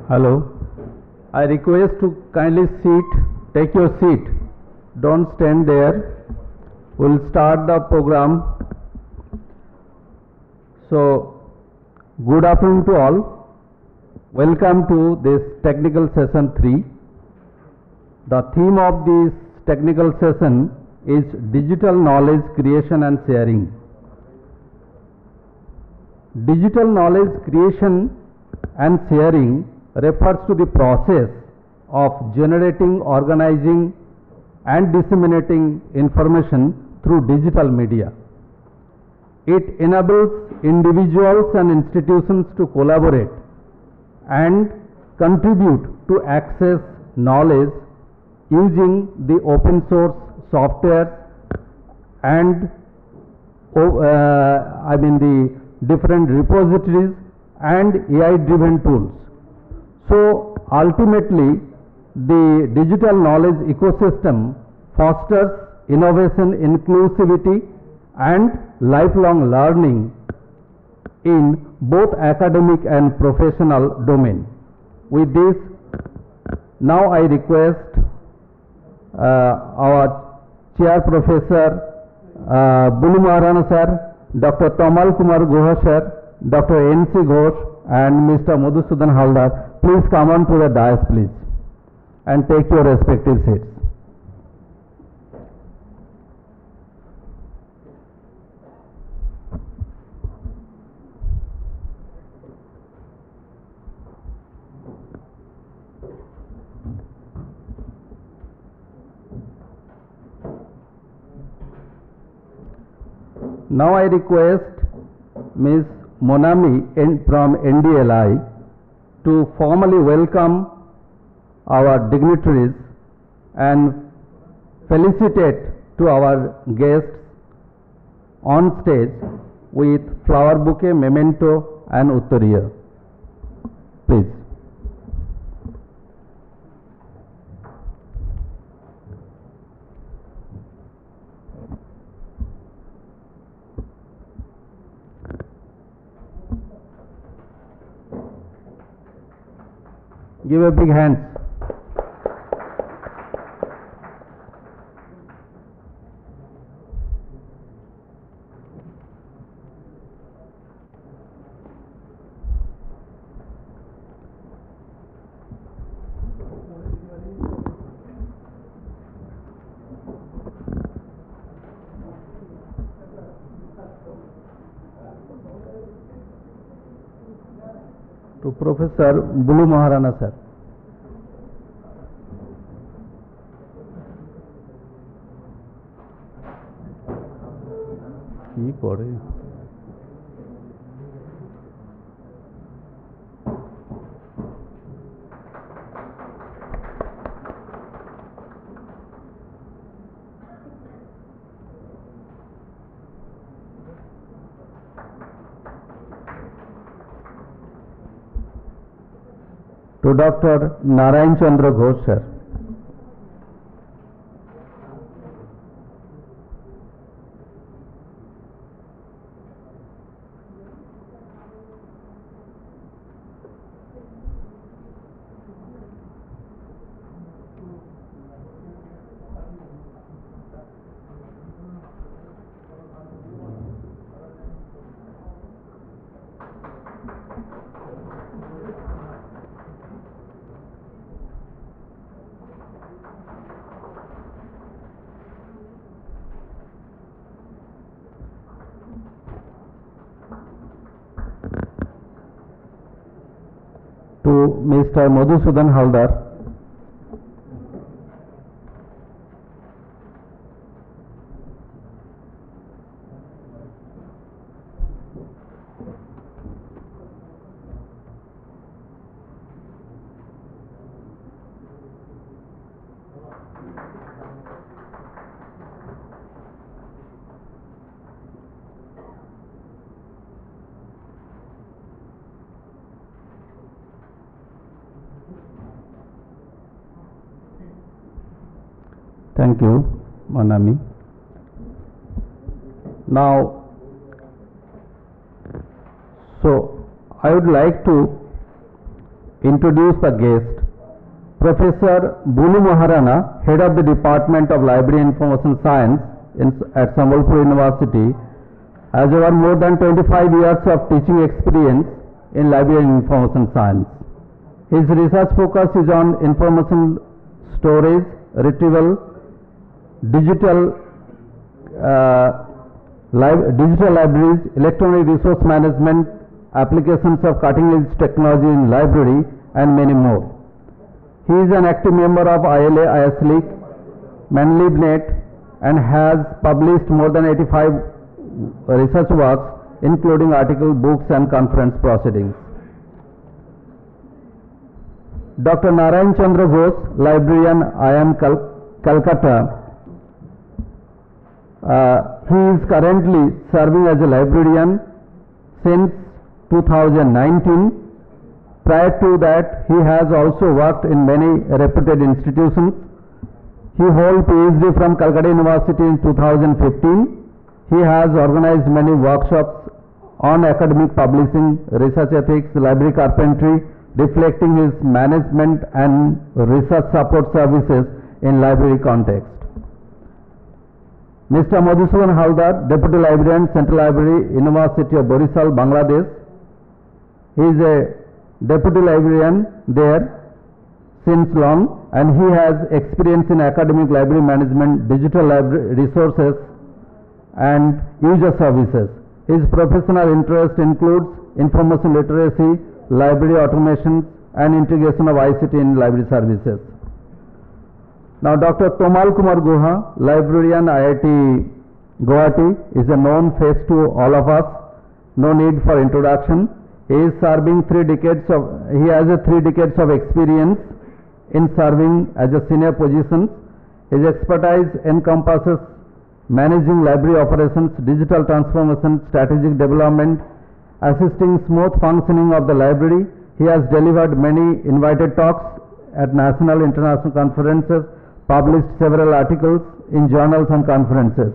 Hello. I request to kindly take your seat. Don't stand there. We'll start the program. So, good afternoon to all. Welcome to this technical session 3. The theme of this technical session is digital knowledge creation and sharing. Digital knowledge creation and sharing refers to the process of generating, organizing and disseminating information through digital media. It enables individuals and institutions to collaborate and contribute to access knowledge using the open source software and the different repositories and AI driven tools. So ultimately the digital knowledge ecosystem fosters innovation, inclusivity and lifelong learning in both academic and professional domain. With this, now I request our Chair Professor Bulu Maharana Sir, Dr. Tamal Kumar Guha Sir, Dr. N.C. Ghosh and Mr. Madhusudan Haldar, please come on to the dais please and take your respective seats. Now I request Ms. Monami from NDLI to formally welcome our dignitaries and felicitate to our guests on stage with flower bouquet, memento and uttariya. Please. Give a big hand. To Professor Bulu Maharana Sir. কি করে to Dr. Narayan Chandra Ghosh Sir. To Mr. Madhusudan Haldar. Thank you, Manami. Now, so I would like to introduce the guest. Professor Bulu Maharana, Head of the Department of Library and Information Science at Sambalpur University, has over more than 25 years of teaching experience in library and information science. His research focus is on information storage, retrieval, digital libraries, electronic resource management, applications of cutting-edge technology in library, and many more. He is an active member of ILA, ISLIC, ManLibNet, and has published more than 85 research works, including articles, books, and conference proceedings. Dr. Narayan Chandra Ghosh, librarian, IIM Calcutta. He is currently serving as a librarian since 2019. Prior to that, he has also worked in many reputed institutions. He holds PhD from Calcutta University in 2015. He has organized many workshops on academic publishing, research ethics, library carpentry, reflecting his management and research support services in library context. Mr. Madhusudan Haldar, Deputy Librarian, Central Library, University of Borisal, Bangladesh. He is a Deputy Librarian there since long, and he has experience in academic library management, digital library resources, and user services. His professional interest includes information literacy, library automation, and integration of ICT in library services. Now, Dr. Tomal Kumar Guha, librarian, IIT Guwahati, is a known face to all of us. No need for introduction. He is serving 3 decades of. He has a 3 decades of experience in serving as a senior position. His expertise encompasses managing library operations, digital transformation, strategic development, assisting smooth functioning of the library. He has delivered many invited talks at national, international conferences, published several articles in journals and conferences.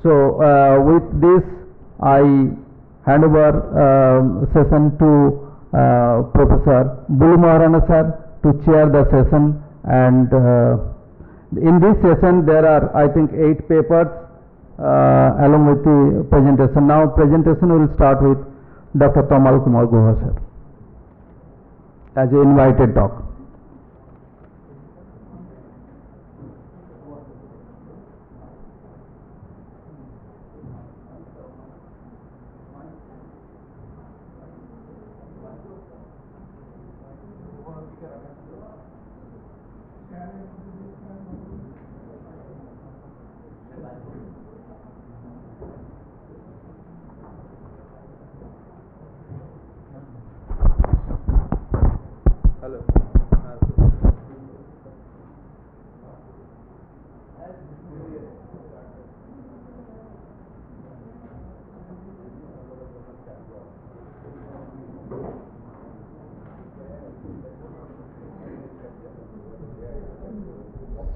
So, with this, I hand over session to Professor Bulu Maharana sir to chair the session, and in this session there are, I think, 8 papers along with the presentation. Now presentation will start with Dr. Tomal Kumar Guha sir as an invited talk.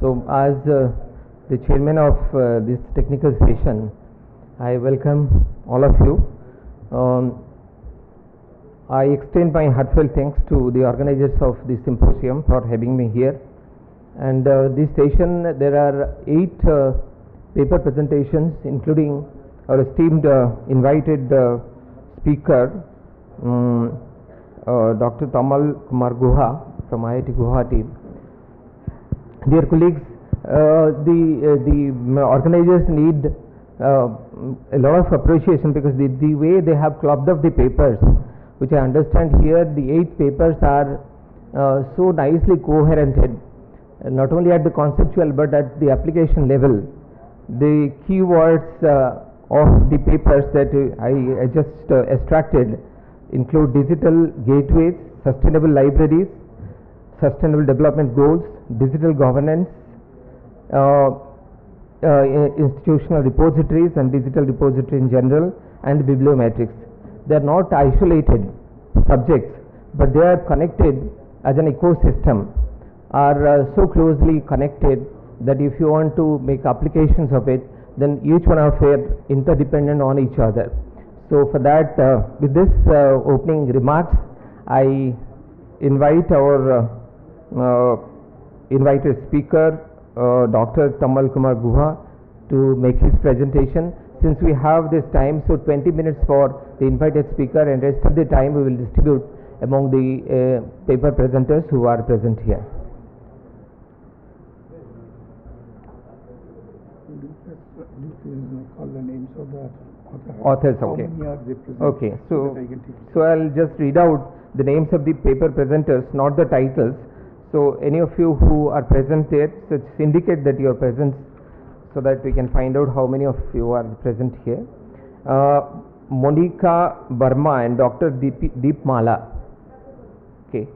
So, as the chairman of this technical session, I welcome all of you. I extend my heartfelt thanks to the organizers of this symposium for having me here. And this session, there are 8 paper presentations, including our esteemed invited speaker, Dr. Tomal Kumar Guha from IIT Guwahati. Dear colleagues, the organizers need a lot of appreciation, because the way they have clubbed up the papers, which I understand here, the 8 papers are so nicely coherented, not only at the conceptual but at the application level. The keywords of the papers that I just extracted include digital gateways, sustainable libraries, sustainable development goals, digital governance, institutional repositories and digital repository in general, and bibliometrics. They are not isolated subjects, but they are connected as an ecosystem, are so closely connected that if you want to make applications of it, then each one of it interdependent on each other. So for that, with this opening remarks, I invite our invited speaker, Dr. Tamal Kumar Guha, to make his presentation. Since we have this time, so 20 minutes for the invited speaker, and rest of the time we will distribute among the paper presenters who are present here. Call the names of the Authors, How okay. many are they present? Okay, so that I can take it. I'll just read out the names of the paper presenters, not the titles. So any of you who are present there, so just indicate that you are present, so that we can find out how many of you are present here. Monica Burma and Dr. Deep Mala. Okay,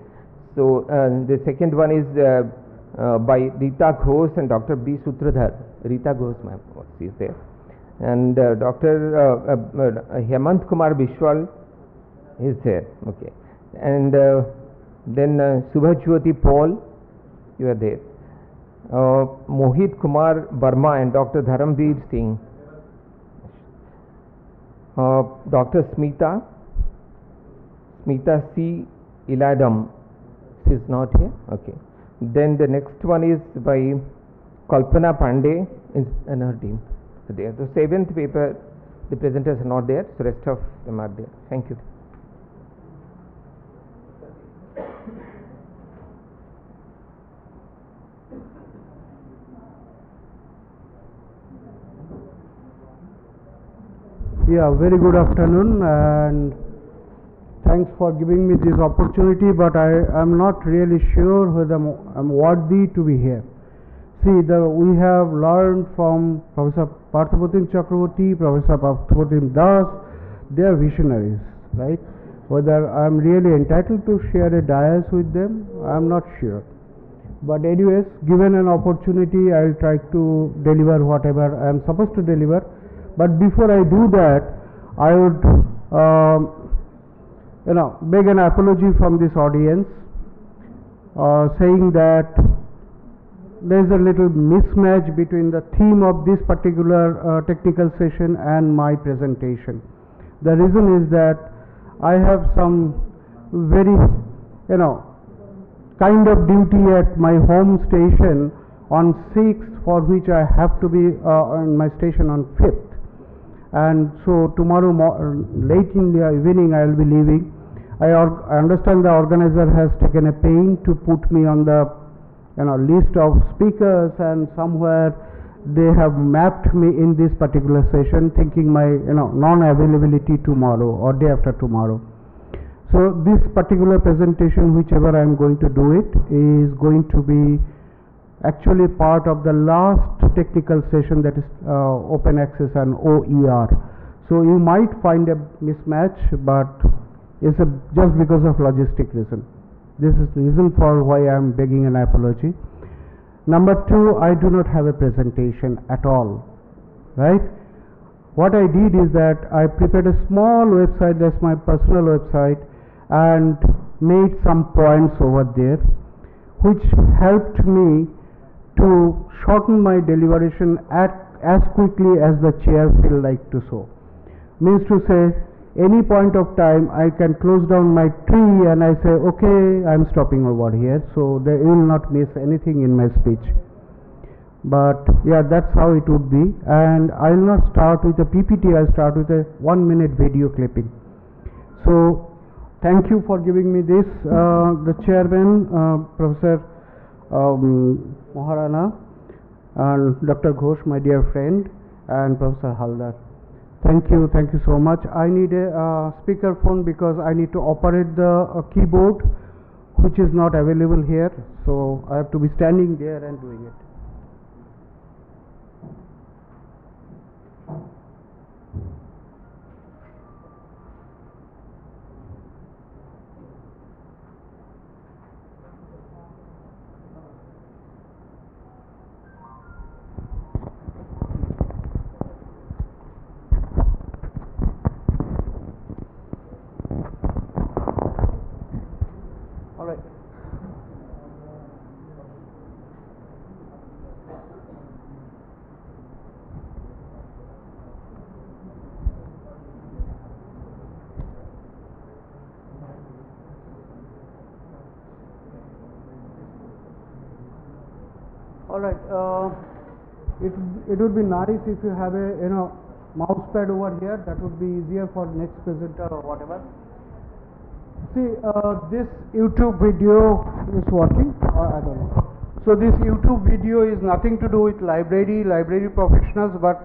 so the second one is by Rita Ghosh and Dr. B. Sutradhar. Rita Ghosh, ma'am, she is there. And Dr. Hemant Kumar Bishwal is there. Okay, and then Subhajyoti Paul, you are there. Mohit Kumar Burma and Dr. Dharamveer Singh. Dr. Smita C. Iladam, she is not here. Okay, then the next one is by Kalpana Pandey and her team. There. The seventh paper, the presenters are not there, so rest of them are there. Thank you. Yeah, very good afternoon, and thanks for giving me this opportunity, but I am not really sure whether I'm worthy to be here. See, we have learned from Professor Parthapratim Chakraborty, Professor Parthapratim Das, they are visionaries, right? Whether I am really entitled to share a dais with them, I am not sure. But anyways, given an opportunity, I will try to deliver whatever I am supposed to deliver. But before I do that, I would, beg an apology from this audience, saying that there is a little mismatch between the theme of this particular technical session and my presentation. The reason is that I have some very, kind of duty at my home station on 6th, for which I have to be on my station on 5th. And so tomorrow late in the evening I will be leaving. I understand the organizer has taken a pain to put me on the list of speakers, and somewhere they have mapped me in this particular session, thinking my non-availability tomorrow or day after tomorrow. So this particular presentation, whichever I am going to do it, is going to be actually part of the last technical session, that is open access and OER. So you might find a mismatch, but it's just because of logistic reason. This is the reason for why I am begging an apology. Number two, I do not have a presentation at all, right? What I did is that I prepared a small website, that's my personal website, and made some points over there, which helped me to shorten my deliberation as quickly as the chair feel like to so. Means to say, any point of time I can close down my tree and I say, okay, I am stopping over here, so they will not miss anything in my speech. But yeah, that's how it would be. And I will not start with a PPT, I will start with a 1-minute video clipping. So thank you for giving me this, the chairman, Professor Maharana, and Dr. Ghosh, my dear friend, and Professor Haldar. Thank you so much. I need a speaker phone because I need to operate the keyboard, which is not available here, so I have to be standing there and doing it. All right. All right. It would be nice if you have a mouse pad over here. That would be easier for next presenter or whatever. See, this YouTube video is working. I don't know. So this YouTube video is nothing to do with library professionals, but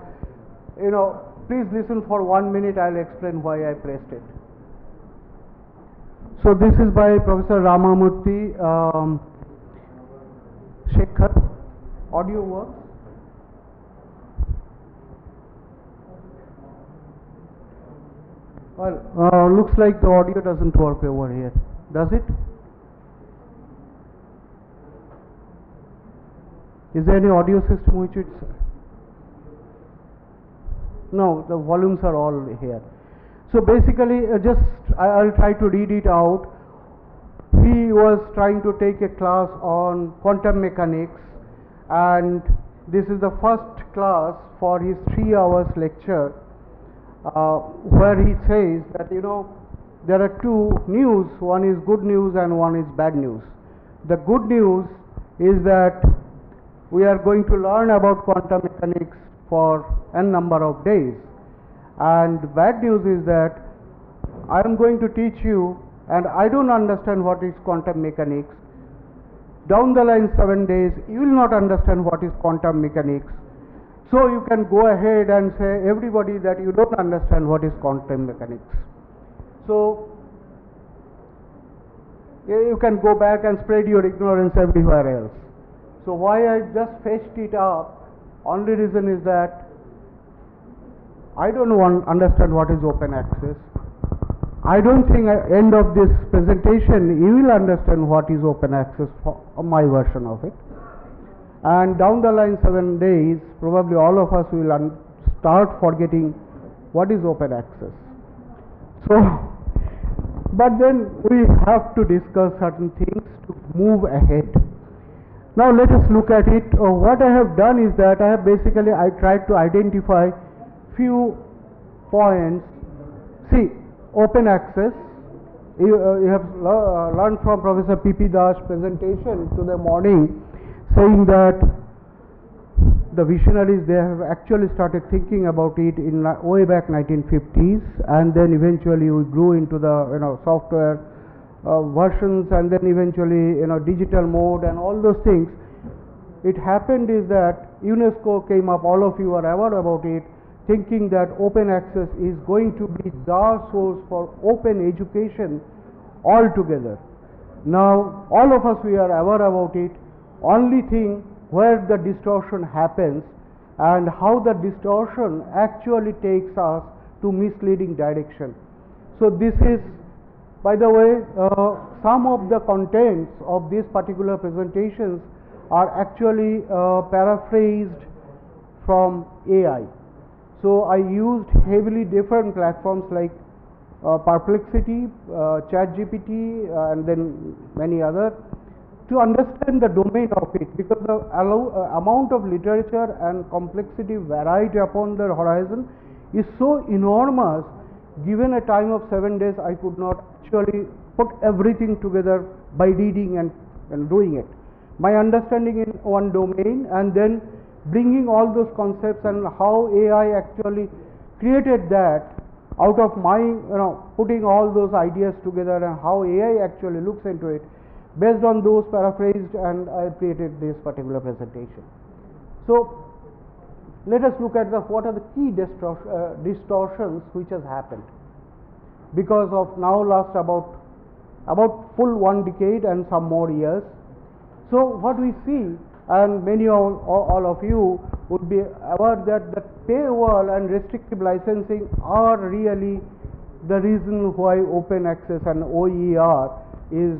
please listen for 1 minute. I'll explain why I pressed it. So this is by Professor Ramamurthy Shekhar. Audio works. Well, looks like the audio doesn't work over here. Does it? Is there any audio system which it's... No, the volumes are all here. So basically, I'll try to read it out. He was trying to take a class on quantum mechanics, and this is the first class for his 3 hours lecture, where he says that there are 2 news. One is good news and one is bad news. The good news is that we are going to learn about quantum mechanics for n number of days, and bad news is that I am going to teach you and I don't understand what is quantum mechanics. Down the line 7 days you will not understand what is quantum mechanics. So you can go ahead and say everybody that you don't understand what is quantum mechanics. So you can go back and spread your ignorance everywhere else. So why I just fetched it up, only reason is that I don't understand what is open access. I don't think at the end of this presentation you will understand what is open access for my version of it. And down the line 7 days, probably all of us will start forgetting what is open access. So, but then we have to discuss certain things to move ahead. Now let us look at it. What I have done is that I tried to identify few points. See, open access. You have learned from Professor P.P. Das' presentation to the morning, saying that the visionaries, they have actually started thinking about it in way back 1950s, and then eventually we grew into the software versions, and then eventually digital mode and all those things. It happened is that UNESCO came up, all of you are aware about it, thinking that open access is going to be the source for open education altogether. Now all of us, we are aware about it. Only thing where the distortion happens and how the distortion actually takes us to misleading direction. So this is, by the way, some of the contents of these particular presentations are actually paraphrased from AI. So I used heavily different platforms like Perplexity, ChatGPT, and then many others, to understand the domain of it, because the amount of literature and complexity variety upon the horizon is so enormous. Given a time of 7 days, I could not actually put everything together by reading and doing it. My understanding in one domain, and then bringing all those concepts and how AI actually created that out of my putting all those ideas together, and how AI actually looks into it. Based on those paraphrased, and I created this particular presentation. So let us look at what are the key distortions which has happened because of now last about full 1 decade and some more years. So what we see, and many all of you would be aware that the paywall and restrictive licensing are really the reason why open access and OER is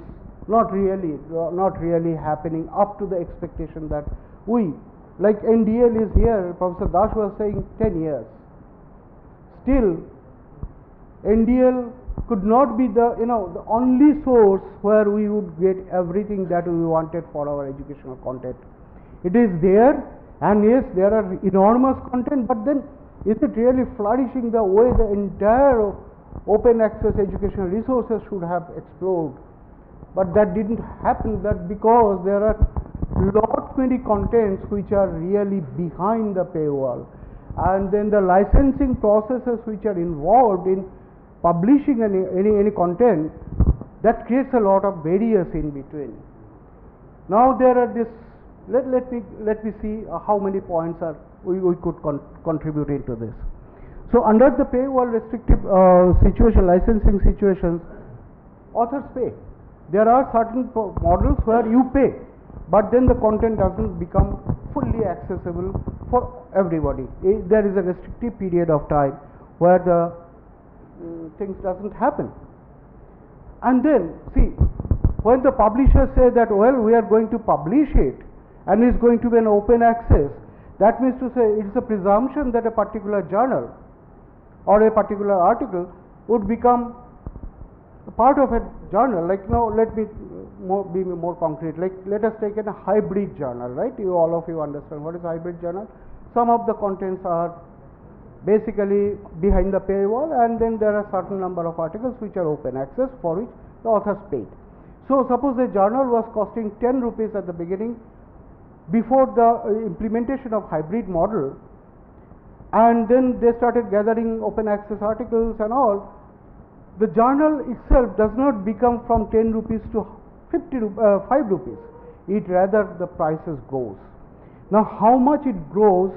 not really happening up to the expectation that we, like NDL is here, Professor Das was saying 10 years. Still, NDL could not be the the only source where we would get everything that we wanted for our educational content. It is there, and yes, there are enormous content, but then is it really flourishing the way the entire open access educational resources should have explored? But that didn't happen, that because there are lots lot many contents which are really behind the paywall, and then the licensing processes which are involved in publishing any content, that creates a lot of barriers in between. Now there are this, let me see how many points are we could contribute into this. So under the paywall restrictive situation, licensing situations, authors pay. There are certain models where you pay, but then the content doesn't become fully accessible for everybody. There is a restrictive period of time where the things doesn't happen. And then see, when the publisher says that, well, we are going to publish it and it's going to be an open access, that means to say it's a presumption that a particular journal or a particular article would become a part of a journal. Like now, let me be more concrete. Like let us take a hybrid journal, right? All of you understand what is hybrid journal. Some of the contents are basically behind the paywall, and then there are certain number of articles which are open access for which the authors paid. So suppose a journal was costing 10 rupees at the beginning before the implementation of hybrid model, and then they started gathering open access articles and all. The journal itself does not become from 10 rupees to 5 rupees. It rather the prices goes. Now how much it grows?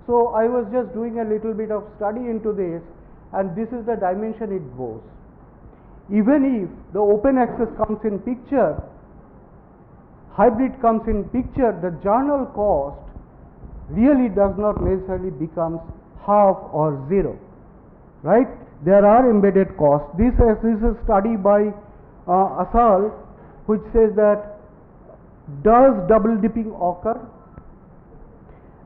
So I was just doing a little bit of study into this, and this is the dimension it goes. Even if the open access comes in picture, hybrid comes in picture, the journal cost really does not necessarily becomes half or zero, right? There are embedded costs. This is a study by Asal, which says that does double dipping occur?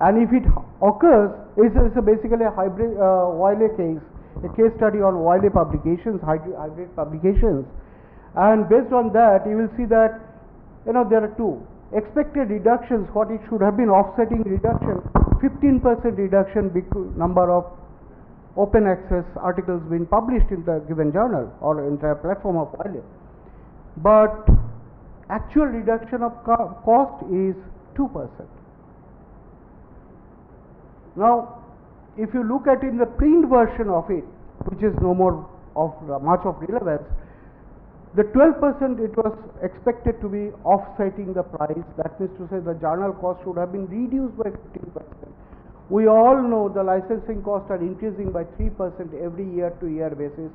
And if it occurs, it's basically a hybrid Wiley case, a case study on Wiley publications, hybrid publications, and based on that, you will see that there are two expected reductions. What it should have been offsetting reduction, 15% reduction number of open access articles being published in the given journal or entire platform of Wiley, but actual reduction of cost is 2%. Now, if you look at in the print version of it, which is no more of much of relevance, the 12% it was expected to be offsetting the price. That means to say the journal cost should have been reduced by 15%. We all know the licensing costs are increasing by 3% every year-to-year basis.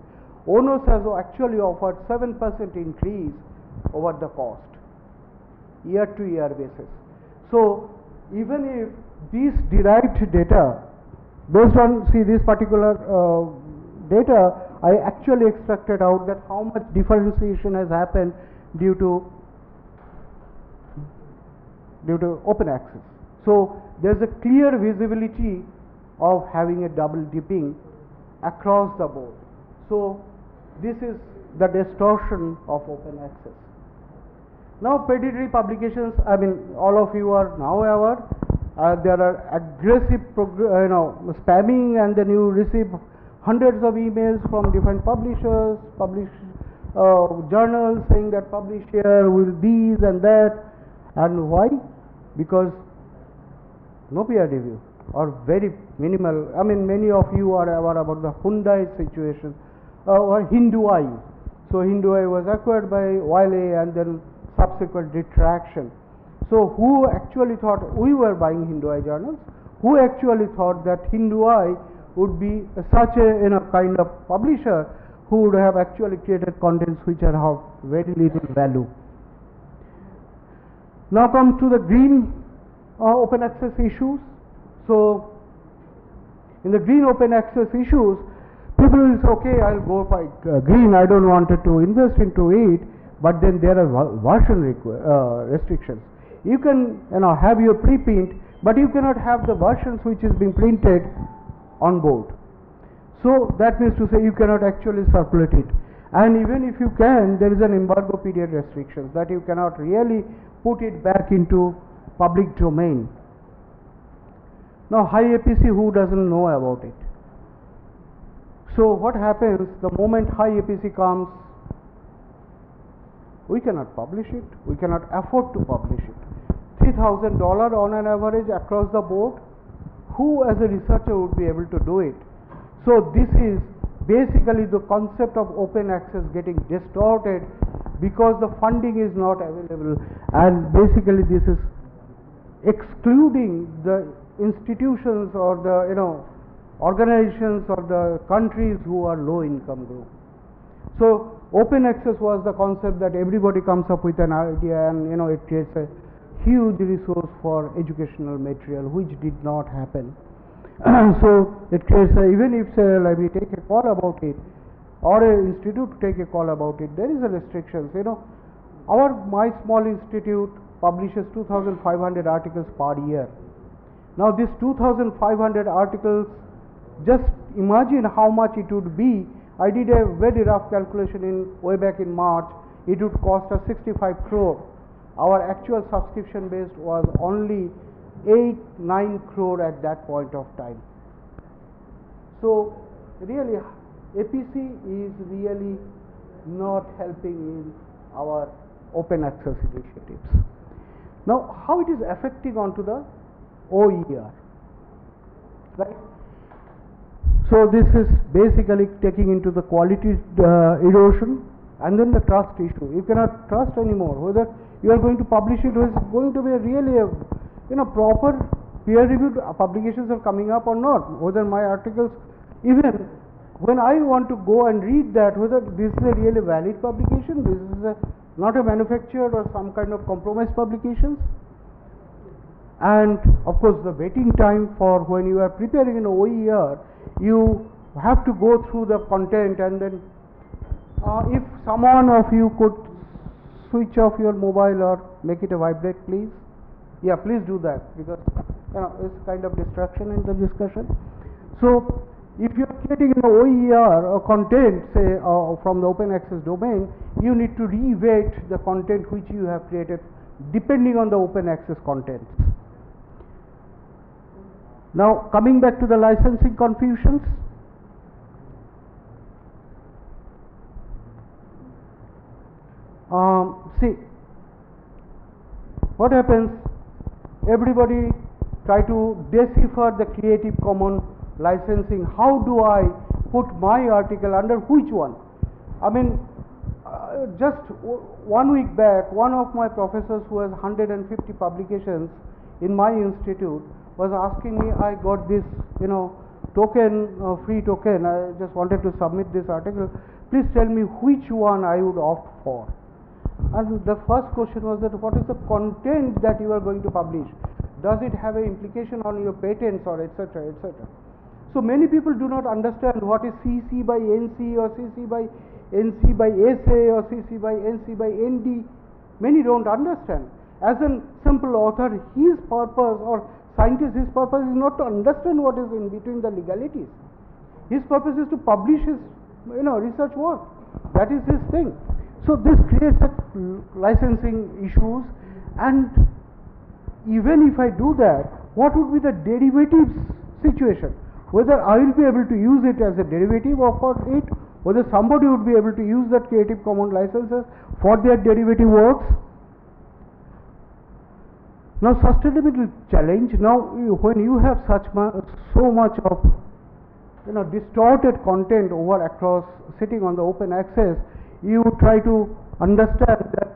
ONOS has actually offered 7% increase over the cost, year-to-year basis. So even if these derived data, based on this particular data, I actually extracted out that how much differentiation has happened due to open access. So there's a clear visibility of having a double dipping across the board. So this is the distortion of open access. Now predatory publications, I mean all of you are now aware, there are aggressive spamming, and then you receive hundreds of emails from different publishers, journals saying that publish here with these and that. And why? Because no peer review or very minimal. I mean many of you are aware about the Hyundai situation or Hindui. So Hindui was acquired by Wiley and then subsequent retraction. So who actually thought, we were buying Hindui journals, who actually thought that Hindui would be such a kind of publisher who would have actually created contents which are of very little value. Now comes to the green open access issues. So in the green open access issues, people will say, okay, I'll go by green, I don't want to invest into it, but then there are version restrictions. You can have your preprint, but you cannot have the versions which is being printed on board. So that means to say you cannot actually circulate it, and even if you can, there is an embargo period restrictions that you cannot really put it back into public domain. Now high APC, who doesn't know about it? So what happens the moment high APC comes? We cannot publish it, we cannot afford to publish it. $50,000 on an average across the board. Who as a researcher would be able to do it? So this is basically the concept of open access getting distorted because the funding is not available, and basically this is excluding the institutions or the organizations or the countries who are low income group. So open access was the concept that everybody comes up with an idea, and it creates a huge resource for educational material, which did not happen. So it creates even if say library take a call about it, or an institute take a call about it, there is a restrictions. My small institute publishes 2,500 articles per year. Now this 2,500 articles, just imagine how much it would be. I did a very rough calculation way back in March. It would cost us 65 crore. Our actual subscription base was only 8-9 crore at that point of time. So really APC is really not helping in our open access initiatives. Now how it is affecting onto the OER, right? So this is basically taking into the quality erosion, and then the trust issue. You cannot trust anymore whether you are going to publish it, or is going to be really a proper peer reviewed publications are coming up or not, whether my articles, even when I want to go and read that, whether this is a really valid publication, this is not a manufactured or some kind of compromised publications. And of course the waiting time for when you are preparing an OER, you have to go through the content, and then if someone of you could switch off your mobile or make it a vibrate, please. Yeah, please do that, because it's kind of distraction in the discussion. So if you are creating an OER or content, say from the open access domain, you need to re-weight the content which you have created depending on the open access contents. Now coming back to the licensing confusions. See, what happens, everybody try to decipher the Creative Commons licensing. How do I put my article under which one? I mean, just 1 week back, one of my professors who has 150 publications in my institute was asking me, I got this token, free token, I just wanted to submit this article, please tell me which one I would opt for. And the first question was that what is the content that you are going to publish? Does it have an implication on your patents or etc., etc.? So many people do not understand what is CC by NC or CC by NC by SA or CC by NC by ND. Many don't understand. As a simple author, his purpose, or scientist, his purpose is not to understand what is in between the legalities. His purpose is to publish his research work. That is his thing. So this creates licensing issues, and even if I do that, what would be the derivatives situation? Whether I will be able to use it as a derivative of it, whether somebody would be able to use that Creative Commons licenses for their derivative works. Now sustainability challenge. Now when you have so much of distorted content over across sitting on the open access, you try to understand that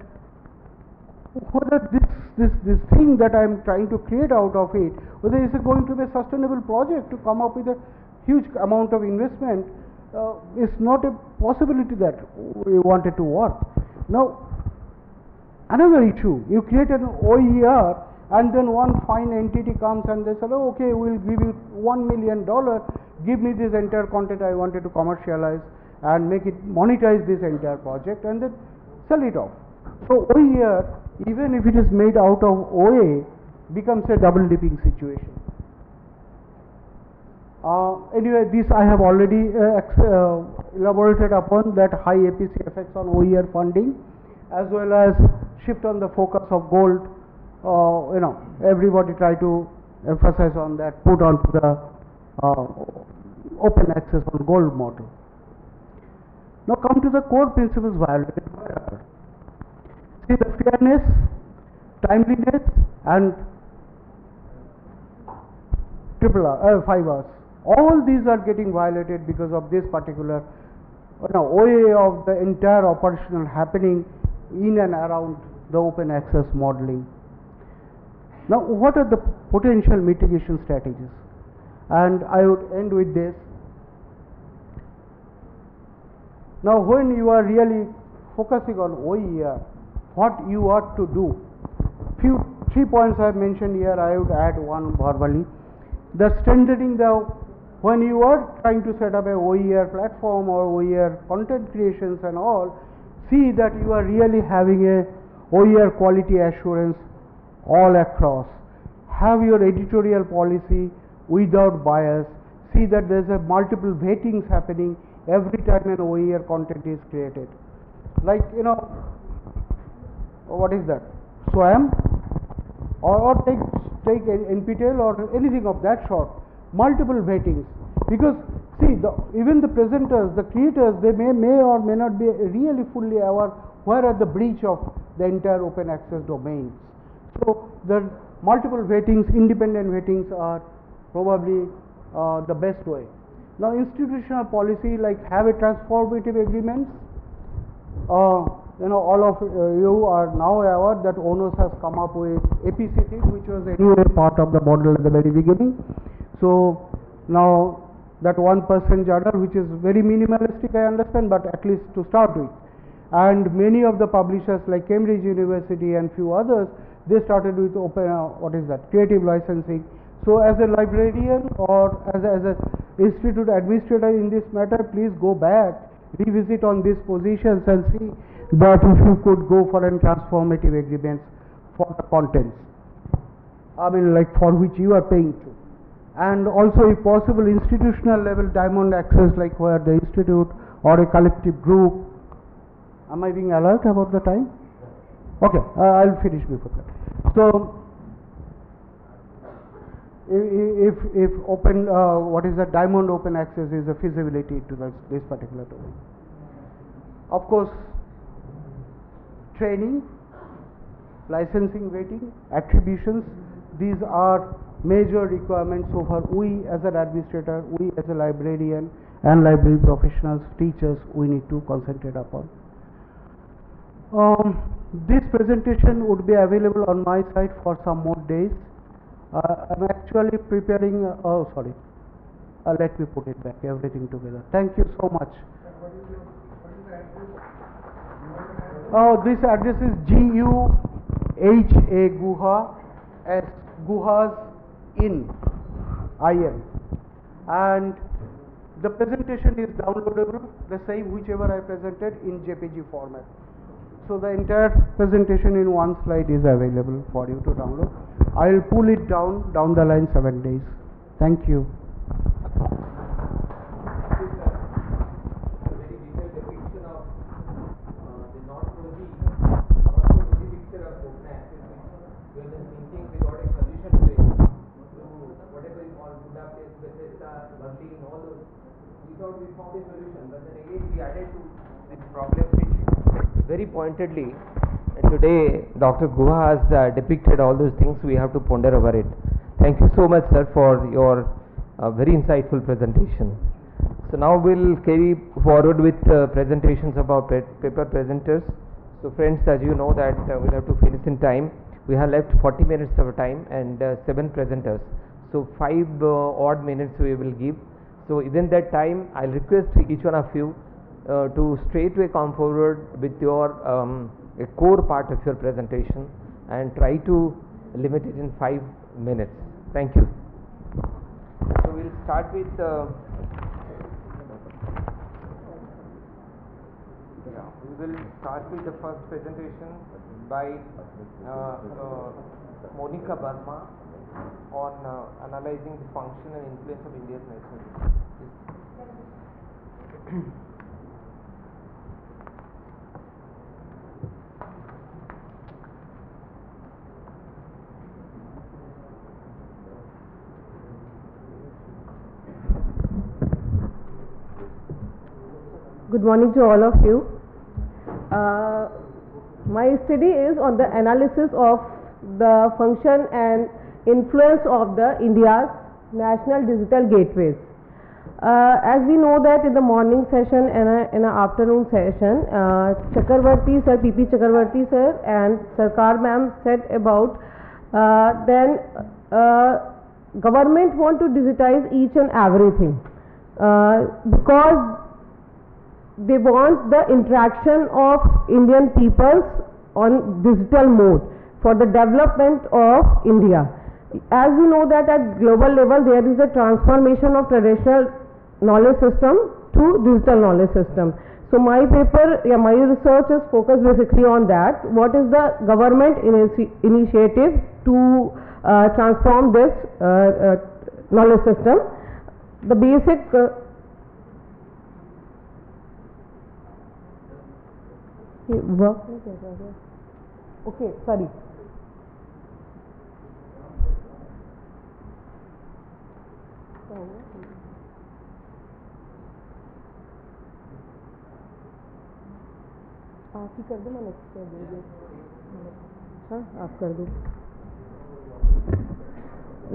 whether this thing that I am trying to create out of it, whether it's going to be a sustainable project to come up with a huge amount of investment, is not a possibility that we wanted to work. Now another issue, you create an OER, and then one fine entity comes and they say, oh, okay, we'll give you $1 million, give me this entire content I wanted to commercialize and make it monetize this entire project, and then sell it off. So OER, even if it is made out of OA, becomes a double dipping situation. Anyway, this I have already elaborated upon, that high APC effects on OER funding, as well as shift on the focus of gold. Everybody try to emphasize on that, put on to the open access on gold model. Now come to the core principles violated. See, the fairness, timeliness and 5 hours. All these are getting violated because of this particular OA of the entire operational happening in and around the open access modeling. Now, what are the potential mitigation strategies? And I would end with this. Now, when you are really focusing on OER, what you ought to do? 3 points I have mentioned here, I would add one verbally. The standarding, when you are trying to set up a OER platform or OER content creations and all, see that you are really having a OER quality assurance all across. Have your editorial policy without bias. See that there is a multiple weightings happening every time an OER content is created. Like, what is that? SWAM? Or take NPTEL or anything of that sort. Multiple weightings. Because see, even the presenters, the creators, they may or may not be really fully aware where are the breach of the entire open access domains. So the multiple weightings, independent weightings are probably the best way. Now, institutional policy, like have a transformative agreements. All of you are now aware that ONOS has come up with APCT, which was anyway part of the model at the very beginning. So now that 1% journal, which is very minimalistic, I understand, but at least to start with. And many of the publishers like Cambridge University and few others, they started with open, creative licensing. So as a librarian or as a institute administrator in this matter, please go back, revisit on these positions and see that if you could go for a transformative agreements for the contents, for which you are paying to. And also, if possible, institutional level diamond access, like where the institute or a collective group. Am I being alert about the time? Okay, I'll finish before that. So, if open, diamond open access is a feasibility to this particular domain. Of course, training, licensing weighting, attributions, these are major requirements. So for we as an administrator, we as a librarian and library professionals, teachers, we need to concentrate upon. This presentation would be available on my site for some more days. I'm actually preparing, let me put it back, everything together. Thank you so much. This address is GUHA Guha as Guhas in IN, and the presentation is downloadable, the same whichever I presented in JPG format. So the entire presentation in one slide is available for you to download. I will pull it down the line 7 days. Thank you. We found a solution, but then again we added to this problem which very pointedly today Dr. Guha has depicted all those things. We have to ponder over it. Thank you so much, sir, for your very insightful presentation. So now we'll carry forward with presentations about paper presenters. So friends, as you know that we'll have to finish in time. We have left 40 minutes of time and 7 presenters. So 5 odd minutes we will give. So within that time, I'll request each one of you to straightway come forward with your a core part of your presentation and try to limit it in 5 minutes. Thank you. So we'll start with we will start with the first presentation by Monica Burma on analyzing the function and influence of India's national. Good morning to all of you. My study is on the analysis of the function and influence of the India's national digital gateways. As we know that in the morning session and in an afternoon session, Chakravarti sir, PP Chakravarti sir and Sarkar ma'am said about then government want to digitize each and everything because they want the interaction of Indian peoples on digital mode for the development of India. As we know that at global level there is a transformation of traditional knowledge system to digital knowledge system. So my paper, my research is focused basically on that. What is the government initiative to transform this knowledge system? The basic okay, sorry. आप ही कर दो, मैं next कर दूँगी. हाँ, आप कर दो.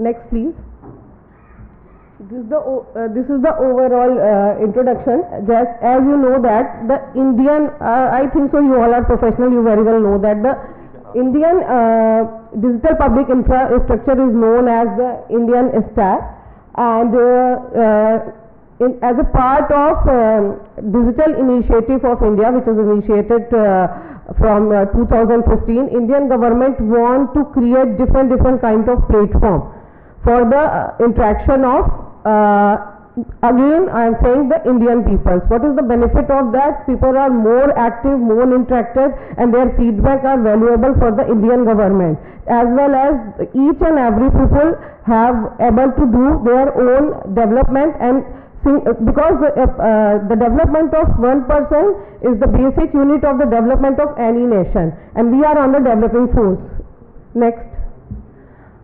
Next, please. This is the overall introduction. Just as you know that the Indian, I think so. You all are professional. You very well know that the Indian digital public infrastructure is known as the Indian stack, and as a part of digital initiative of India, which is initiated from 2015, Indian government want to create different kind of platform for the interaction of again I am saying the Indian peoples. What is the benefit of that? People are more active, more interactive, and their feedback are valuable for the Indian government, as well as each and every people have able to do their own development, and because the development of one person is the basic unit of the development of any nation, and we are on the developing force. Next.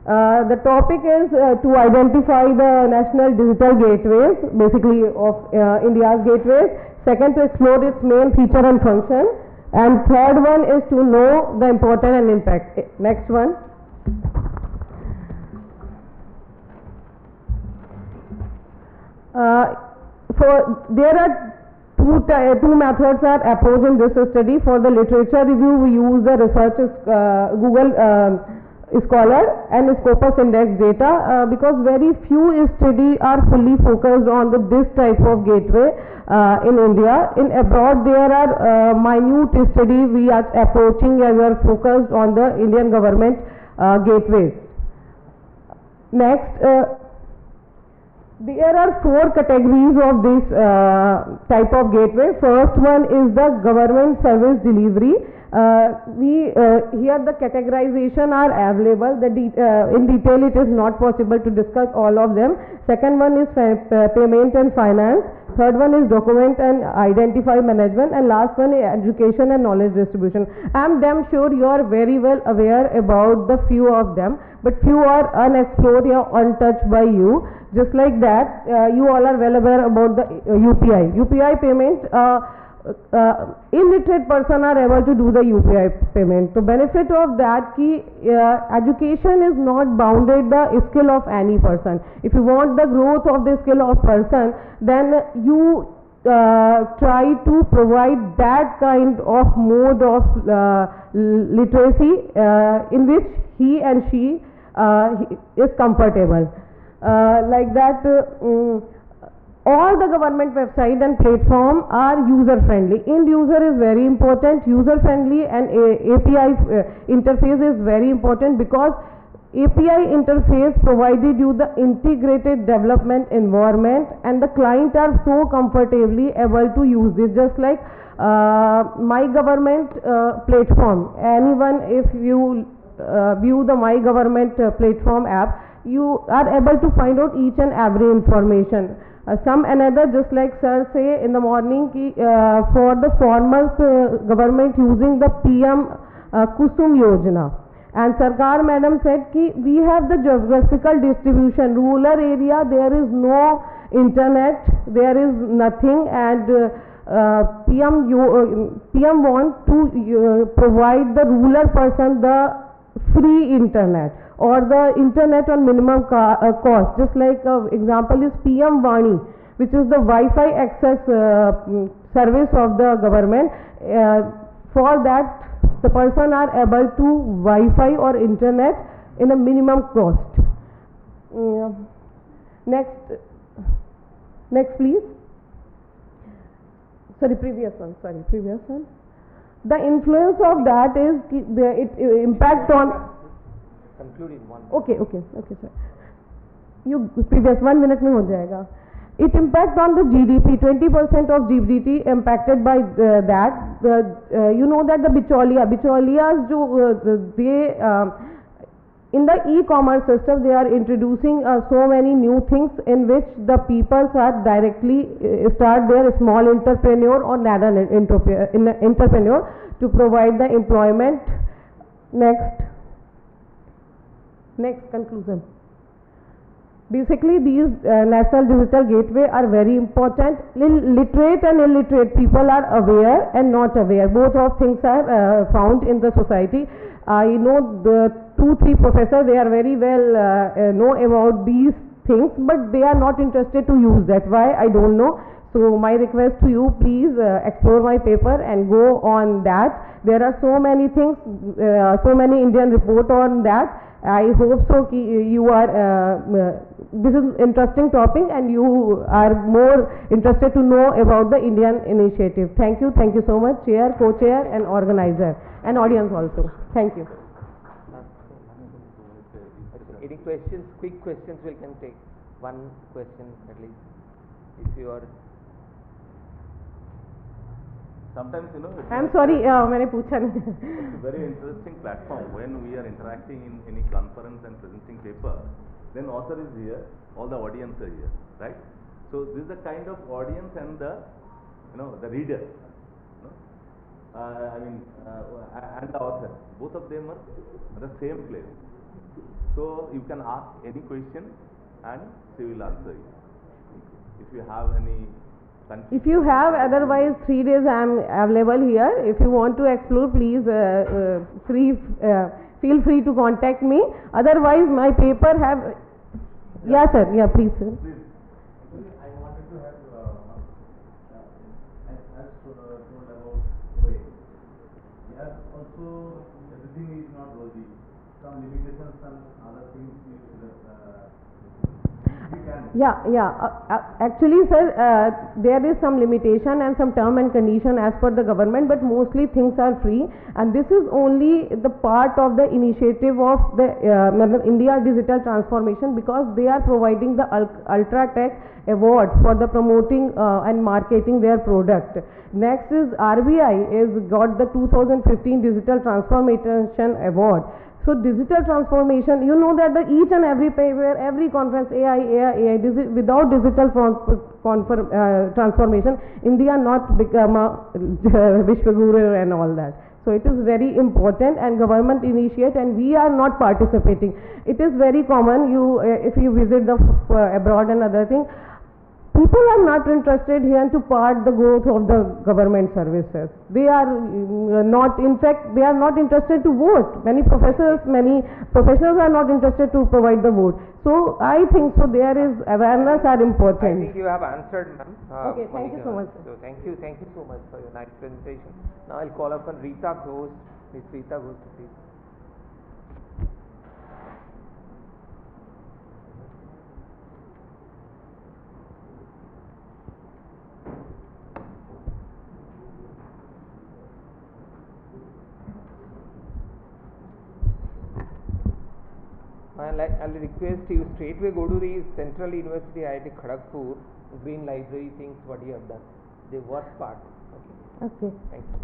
The topic is to identify the national digital gateways, basically of India's gateways. Second, to explore its main feature and function. And third one is to know the importance and impact. Next one. There are two methods are approached in this study. For the literature review, we use the research Google Scholar and Scopus Index data because very few studies are fully focused on this type of gateway in India. In abroad, there are minute studies we are approaching as are focused on the Indian government gateways. Next. There are four categories of this type of gateway. First one is the government service delivery. Here the categorization are available. In detail it is not possible to discuss all of them. Second one is payment and finance. Third one is document and identify management, and last one is education and knowledge distribution. I am damn sure you are very well aware about the few of them, but few are unexplored or untouched by you. Just like that, you all are well aware about the UPI. UPI payment, illiterate person are able to do the UPI payment. The benefit of that ki education is not bounded the skill of any person. If you want the growth of the skill of person, then you try to provide that kind of mode of literacy in which he and she is comfortable. Like that, all the government website and platform are user friendly. End user is very important. User friendly and API interface is very important because API interface provided you the integrated development environment, and the client are so comfortably able to use this. Just like my government platform. Anyone, if you view the my government platform app, you are able to find out each and every information. Some another, just like sir say in the morning ki, for the farmers government using the PM Kusum Yojana, and Sarkar madam said ki we have the geographical distribution. Rural area there is no internet, there is nothing, and PM want to provide the rural person the free internet or the internet on minimum cost. Just like example is PM Vani, which is the Wi-Fi access service of the government. For that, the person are able to Wi-Fi or internet in a minimum cost. Next please. Previous one. The influence of that is it impact on. Conclude in one. Okay sir. You previous 1 minute में हो जाएगा. It impact on the GDP. 20% of GDP impacted by that. You know that the bicholias they in the e-commerce system they are introducing so many new things in which the people are directly start their small entrepreneur or ladder entrepreneur to provide the employment. Next conclusion. Basically these national digital gateway are very important. Literate and illiterate people are aware and not aware. Both of things are found in the society. I know the 2-3 professors, they are very well know about these things, but they are not interested to use that. Why? I don't know. So my request to you, please explore my paper and go on that. There are so many things, so many Indian report on that. I hope so you are this is interesting topic and you are more interested to know about the Indian initiative. Thank you so much, chair, co-chair and organizer and audience also. Thank you. Any questions? Quick questions we can take. One question at least. If you are. Sometimes, you know, I'm sorry, मैंने पूछा नहीं. it's a very interesting platform when we are interacting in any conference and presenting paper. Then author is here, all the audience are here, right? So this is the kind of audience and the, the reader, and the author. Both of them are at the same place. So you can ask any question and she will answer you. If you have any. If you have, otherwise 3 days I am available here. If you want to explore, please feel free to contact me. Otherwise, my paper have. Yeah, sir. Yeah, please, sir. Please. I wanted to have, as told about way. Yes, also everything is not rosy. Some limitations and other things we can. Actually, sir, there is some limitation and some term and condition as per the government, but mostly things are free, and this is only the part of the initiative of the India digital transformation, because they are providing the Ultratech award for the promoting and marketing their product. Next is RBI is got the 2015 digital transformation award. So digital transformation, you know that each and every paper, every conference, AI, without digital transformation, India not become a Vishwaguru and all that. So it is very important, and government initiate, and we are not participating. It is very common, if you visit the abroad and other thing, people are not interested here to part the growth of the government services. They are not, in fact, they are not interested to vote. Many professors, many professionals are not interested to provide the vote. So I think so there is awareness are important. I think you have answered, ma'am. Okay, thank you so much. So thank you so much for your nice presentation. Now I'll call upon Rita Ghosh. Miss Rita Ghosh, please. I'll request you straightway go to the Central University IIT Kharagpur Green Library things what you have done, the work part. Okay. Thank you.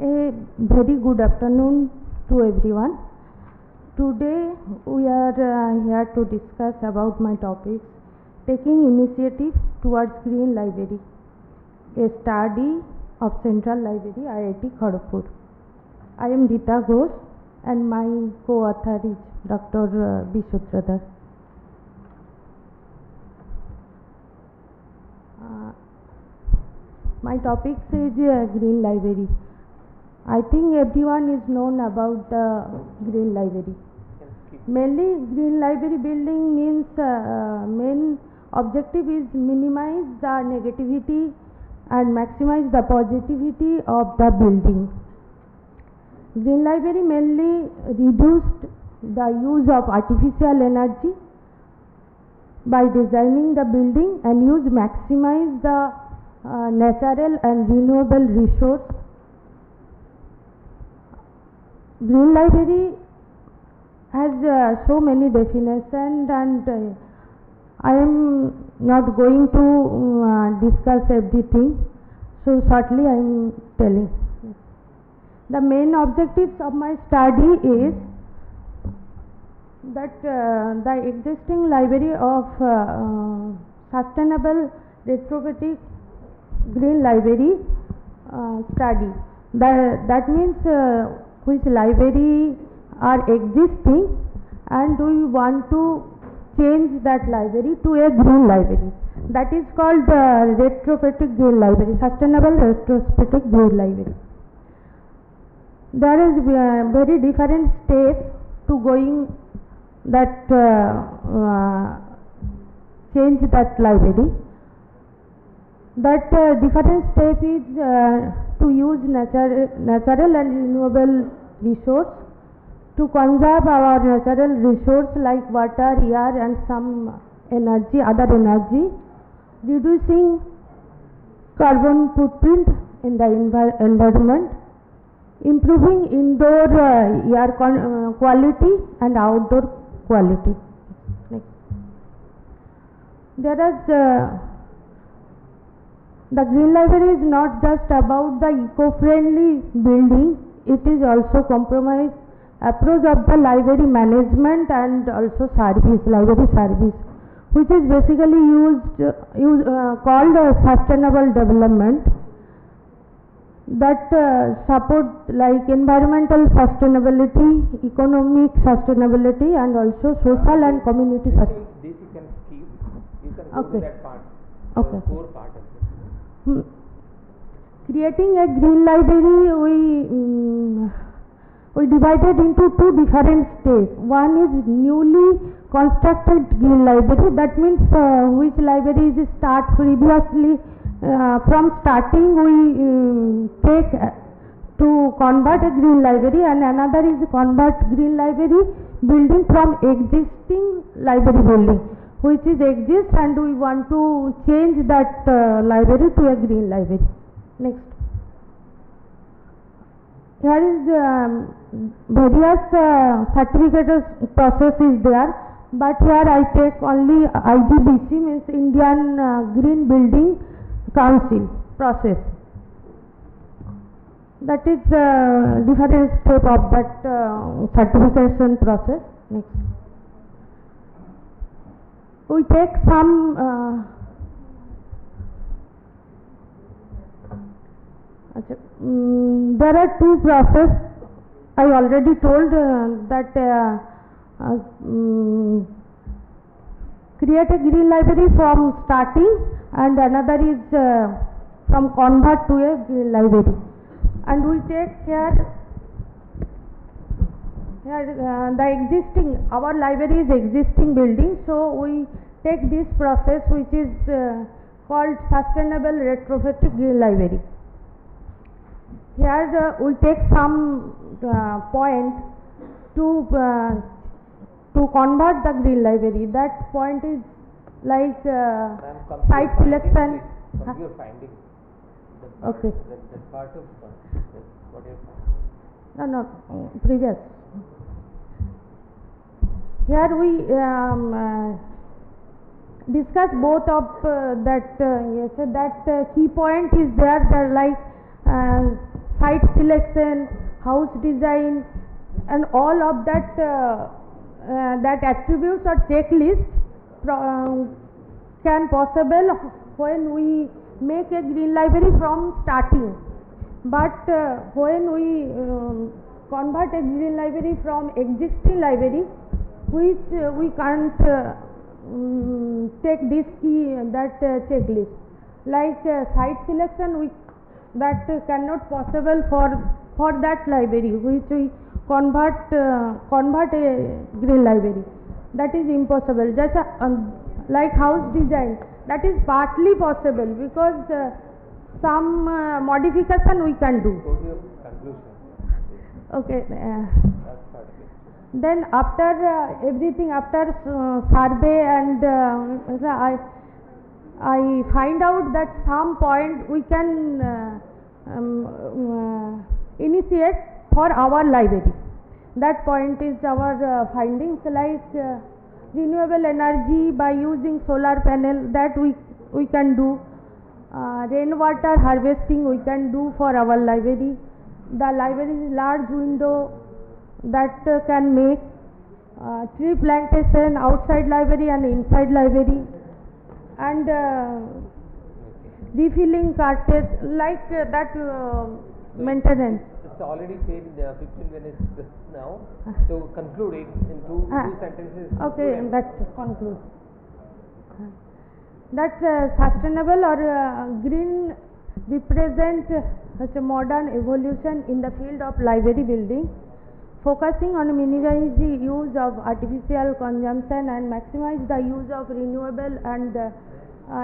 A very good afternoon to everyone. Today we are here to discuss about my topics, taking initiative towards Green Library, a study of Central Library IIT Kharagpur. I am Rita Ghosh and my co-author is Dr. B. Sutradhar. My topic is Green Library. I think everyone is known about the Green Library. Mainly, Green Library building means main objective is minimize the negativity and maximize the positivity of the building. Green Library mainly reduced the use of artificial energy by designing the building and maximize the natural and renewable resource. Green Library has so many definitions, and I am not going to discuss everything, so shortly I am telling. The main objectives of my study is that the existing library of sustainable retrofitting green library study. That means which library are existing and we want to change that library to a green library. That is called retrofitting green library, sustainable retrofitting green library. There is very different steps to going that change that library. That different step is to use natural and renewable resource, to conserve our natural resource like water, air and some energy, other energy, reducing carbon footprint in the environment, improving indoor air quality and outdoor quality. Next. There is the green library is not just about the eco-friendly building, it is also compromise approach of the library management and also service, library service, which is basically called sustainable development, that support like environmental sustainability, economic sustainability and also social and community sustainability. This you can skip, you can go Okay. to that part, Okay. the core part of it. Creating a green library, we divided into two different stages. One is newly constructed green library, that means which library is start previously from starting we take to convert a green library, and another is convert green library building from existing library building which is exist and we want to change that library to a green library. Next. Here is various certificate process is there, but here I take only IGBC, means Indian Green Building Council process. That is different step of that certification process. Next. We take some there are two process. I already told that create a green library from starting, and another is from convert to a green library. And we take here the existing, our library is existing building, so we take this process which is called sustainable retrofitting green library. Here we take some point to convert the green library. That point is like site selection. From your finding. Okay. That part of what you No, find. no, previous. Here we discuss both of that. Yes, that key point is there. Like site selection, house design, and all of that that attributes or checklist can possible when we make a green library from starting. But when we convert a green library from existing library, which we can't take this key, that checklist. Like site selection, that cannot possible for for that library which we convert a green library. That is impossible. Just like house design, that is partly possible because some modification we can do. Go to your conclusion. Okay. That's part of it. Then after everything, after survey and I find out that some point we can initiate for our library. That point is our findings, like renewable energy by using solar panel, that we can do. Rainwater harvesting we can do for our library. The library's large window that can make tree plantation outside library and inside library, and refilling carpet, like that maintenance. It's already said 15 minutes just now. So conclude it in two sentences. Okay, that conclude. That sustainable or green represent such a modern evolution in the field of library building, focusing on minimizing use of artificial consumption and maximize the use of renewable and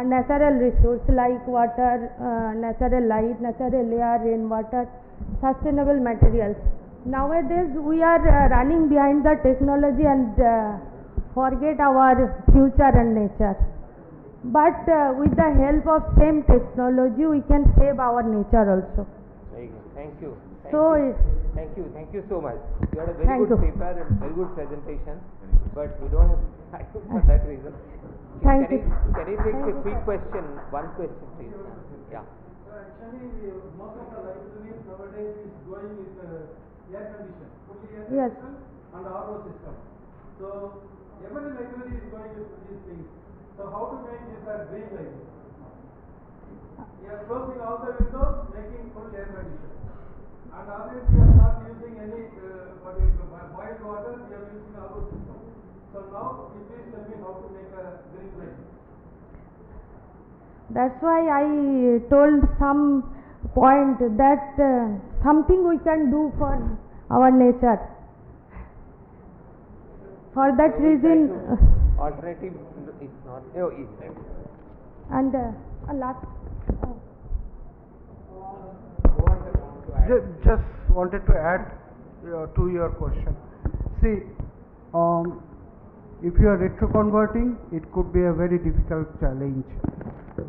natural resources like water, natural light, natural air, rainwater, sustainable materials. Nowadays we are running behind the technology and forget our future and nature. But with the help of same technology we can save our nature also. Very good. Thank you. Thank Thank you so much. You had a very Thank good you. paper and very good presentation, but we don't have time for that reason. Thank you. Can you take a quick question? One question, please. Yeah. Actually, most of the libraries nowadays is going with air condition, fully air Yes. condition and RO system. So every library is going with these things. So how to make this a green library? We are closing all the windows, making full air condition. And obviously we are not using any boiled water, we are using RO system. So now, please tell me how to make a green library. That's why I told some point that something we can do for our nature. For that So we try reason, to alternative is not. Oh, is right. and last. Just wanted to add to your question. See, if you are retroconverting, it could be a very difficult challenge.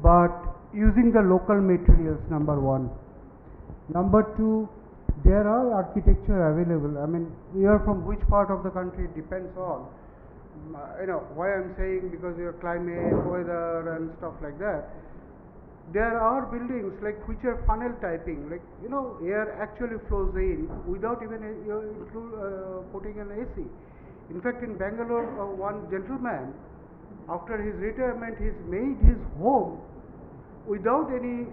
But using the local materials, number one. Number two, there are architecture available. I mean, you are from which part of the country, it depends on. Why I'm saying, because your climate, weather and stuff like that. There are buildings like which are funnel typing, like air actually flows in without even putting an AC. In fact, in Bangalore, one gentleman, after his retirement, he's made his home without any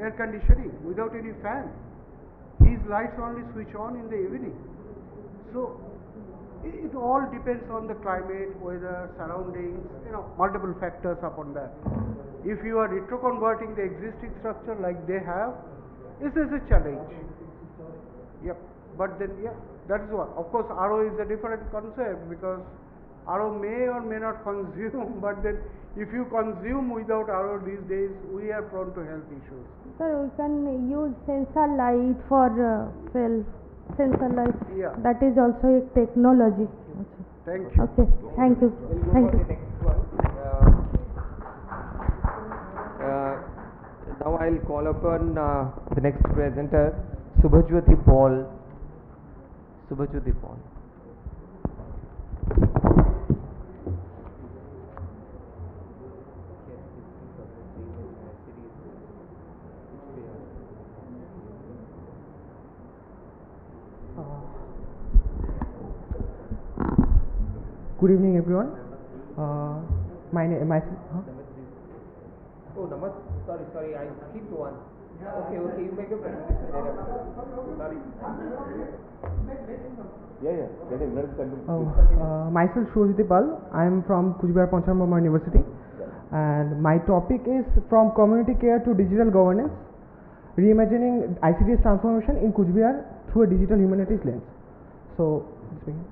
air conditioning, without any fan. His lights only switch on in the evening. So it all depends on the climate, weather, surroundings, multiple factors upon that. If you are retroconverting the existing structure like they have, this is a challenge. Yep. But then, that is one. Of course, RO is a different concept because RO may or may not consume, but then if you consume without RO these days, we are prone to health issues. Sir, we can use sensor light for sensor light. Yeah. That is also a technology. Thank you. Okay. Thank you. We'll go Thank for you. the next one. Now I'll call upon the next presenter, Subhajyoti Paul. Subhajyoti Paul. Good evening, everyone. My name, Oh, sorry, I skipped one. Okay, you make a presentation thereafter. Sorry. myself Shojiti Pal. I am from Kuchbehar Panchamama University, and my topic is from community care to digital governance. reimagining ICDS transformation in Kuch Bihar through a digital humanities lens. So, let's begin.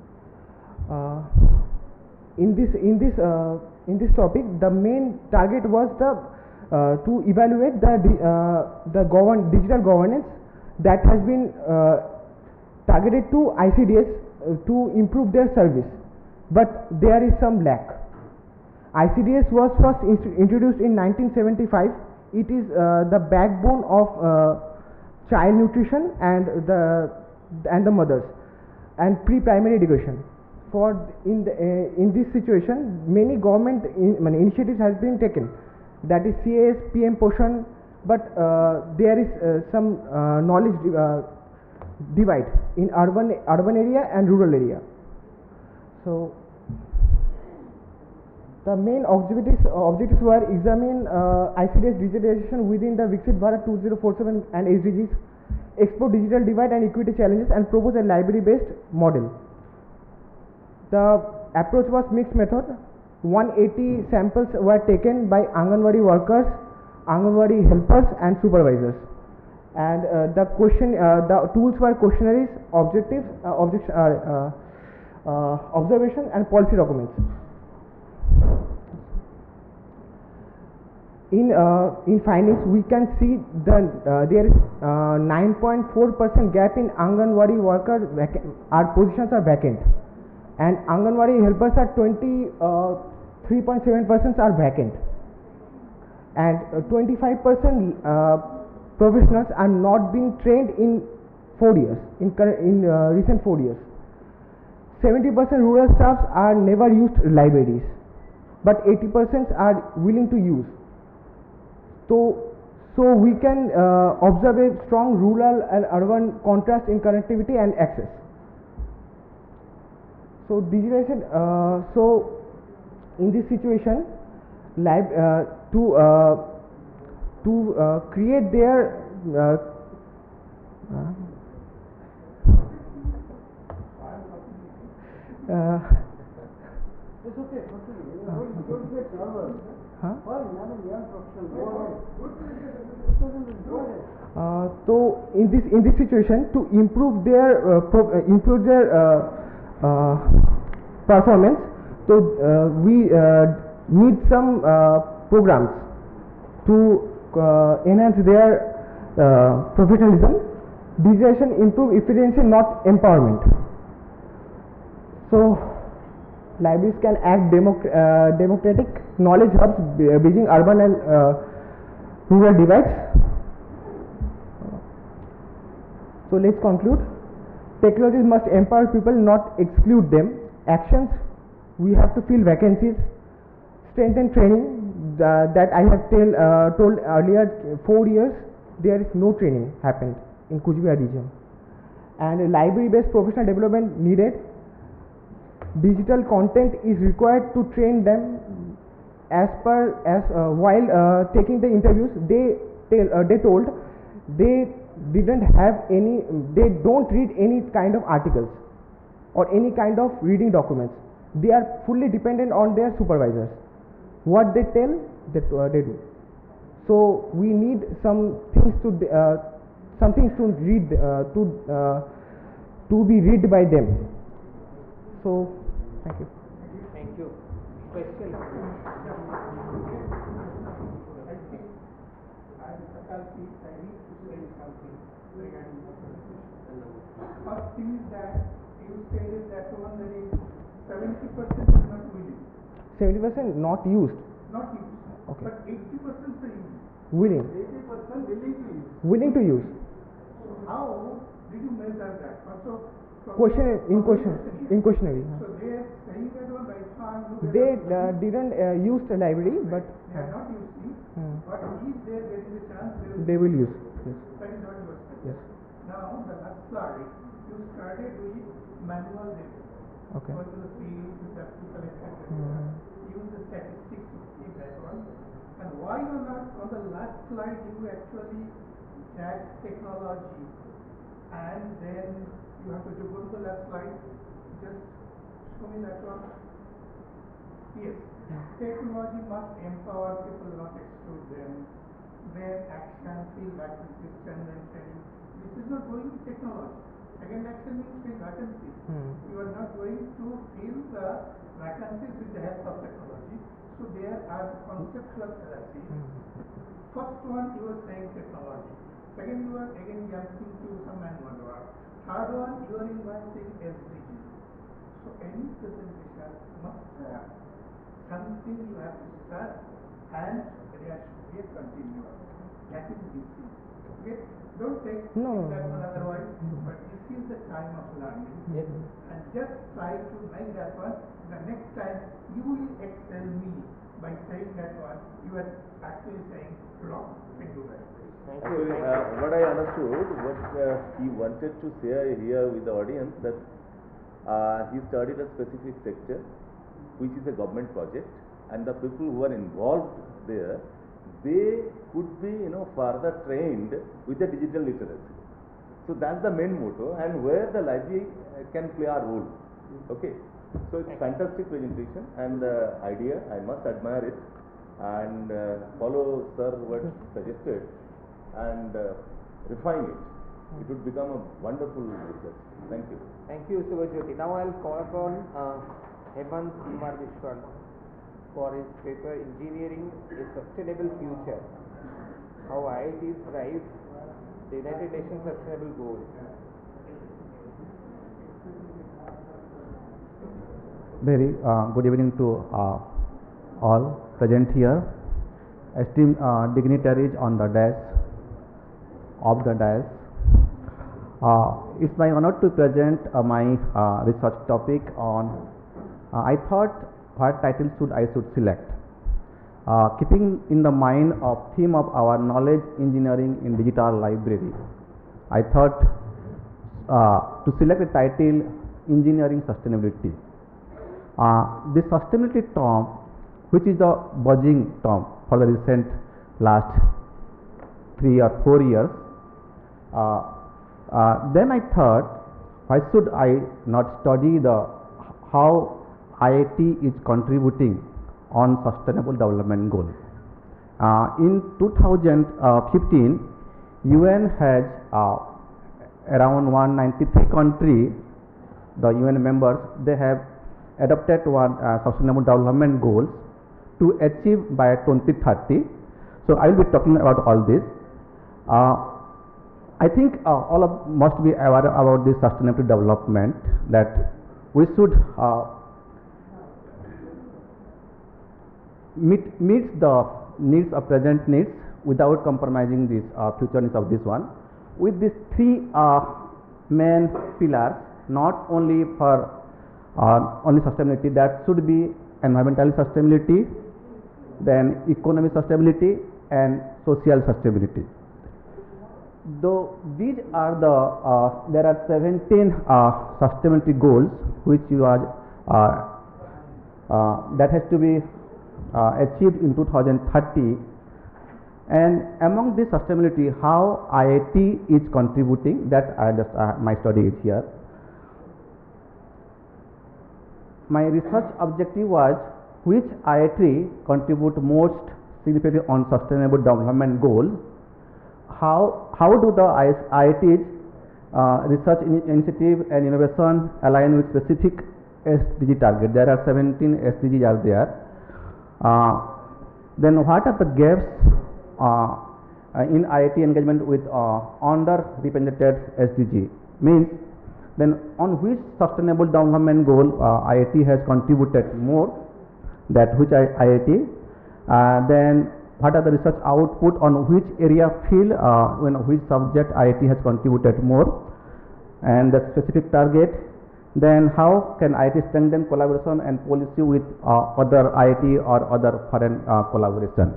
In this topic, the main target was to evaluate the digital governance that has been targeted to ICDS to improve their service, but there is some lack. ICDS was first introduced in 1975. It is the backbone of child nutrition and the mothers and pre-primary education. In this situation, many government initiatives has been taken. That is CAS, PM Poshan, but there is some knowledge divide in urban area and rural area. So the main objectives were examine ICDS digitalization within the Viksit Bharat 2047 and SDGs, explore digital divide and equity challenges, and propose a library-based model. The approach was mixed method. 180 samples were taken by Anganwadi workers, Anganwadi helpers, and supervisors. And the tools were questionnaires, observation, and policy documents. In findings, we can see there is 9.4% gap in Anganwadi workers. Our positions are vacant, and Anganwadi helpers are 23.7% are vacant, and 25% professionals are not being trained in 4 years in recent 4 years. 70% rural staffs are never used libraries, but 80% are willing to use. So we can observe a strong rural and urban contrast in connectivity and access. So digitalization. So in this situation, to create their It's okay. Don't get nervous. Huh? Fine, I'm a young professional. So in this situation, to improve their performance, so we need some programs to enhance their professionalism. Digitalization improve efficiency, not empowerment. So libraries can act democratic knowledge hubs, bridging urban and rural divides. So let's conclude. Technologies must empower people, not exclude them. Actions: we have to fill vacancies, strengthen training. That I have told earlier. 4 years there is no training happened in Kuch Bihar region, and library-based professional development needed. Digital content is required to train them. While taking the interviews, they told they didn't have any. They don't read any kind of articles or any kind of reading documents. They are fully dependent on their supervisors. What they tell, they do. So we need some things to read to be read by them. So thank you. Thank you. Questions? First thing is that you stated that one that is 70% is not willing. 70% not used. Not used. Okay. But 80% are used. Willing. 80% willing to use. Willing to use. So how did you measure that? Also, Questionnaire. So Questionnaire. they are saying that one right now. They didn't use the library, but They are not using. But if they are getting the chance, they will use. Yes. That is what you are saying. Yes. Now the last slide, you started with manual data. Okay. Go to the field, you have to collect data. Use the statistics to see that one. And why on the last slide you actually tag technology, and then you have to go to the last slide. Just show me that one. Yes. Technology must empower people, not exclude them. where action, field vacancy, strength and training. This is not going to technology. Second action means field vacancy. You are not going to fill the vacancies with the help of technology. So there are conceptual fallacies. First one you are saying technology. Second you are again jumping to some manual work. Third one you are inviting SDG. So any presentation must have something you have to start and there should be a continuous. That is this thing. Okay? Don't take that one otherwise, but this is the time of learning. And just try to make that one. The next time you will excel me by saying that one. You are actually saying wrong. Thank you very much. Actually, what I understood, what he wanted to share here with the audience, that he studied a specific sector, which is a government project, and the people who are involved there, they could be, further trained with the digital literacy. So that's the main motto, and where the library can play a role. Okay. So it's fantastic presentation and the idea, I must admire it and follow sir what suggested and refine it. It would become a wonderful research. Thank you. Thank you, Subhajyoti. Now I'll call upon Hemant Kumar Vishwan for his paper Engineering a Sustainable Future, How IITs Drive the United Nations Sustainable Goals. Very good evening to all present here, esteemed dignitaries on the dais, of the dais. It's my honor to present my research topic on, I thought what title I should select. Keeping in the mind of theme of our knowledge engineering in digital library, I thought to select the title Engineering Sustainability. This sustainability term, which is the buzzing term for the recent last 3 or 4 years, then I thought, why should I not study the how IIT is contributing on sustainable development goal. In 2015, UN has around 193 countries, the UN members, they have adopted one sustainable development goals to achieve by 2030. So I will be talking about all this. I think all of must be aware about this sustainable development, that we should meet the needs of present needs without compromising this future needs of this one. With these 3 main pillars, not only for only sustainability, that should be environmental sustainability, then economic sustainability and social sustainability. Though these are the there are 17 sustainability goals which you are that has to be achieved in 2030, and among this sustainability, how IIT is contributing, that I just my study is here. My research objective was which IIT contribute most significantly on sustainable development goal. How do the IIT's research initiative and innovation align with specific SDG target? There are 17 SDGs are there. Then what are the gaps in IIT engagement with underrepresented SDG? Means then on which sustainable development goal IIT has contributed more, that which IIT, then what are the research output on which area field, which subject IIT has contributed more, and the specific target. Then how can IIT strengthen collaboration and policy with other IIT or other foreign collaboration.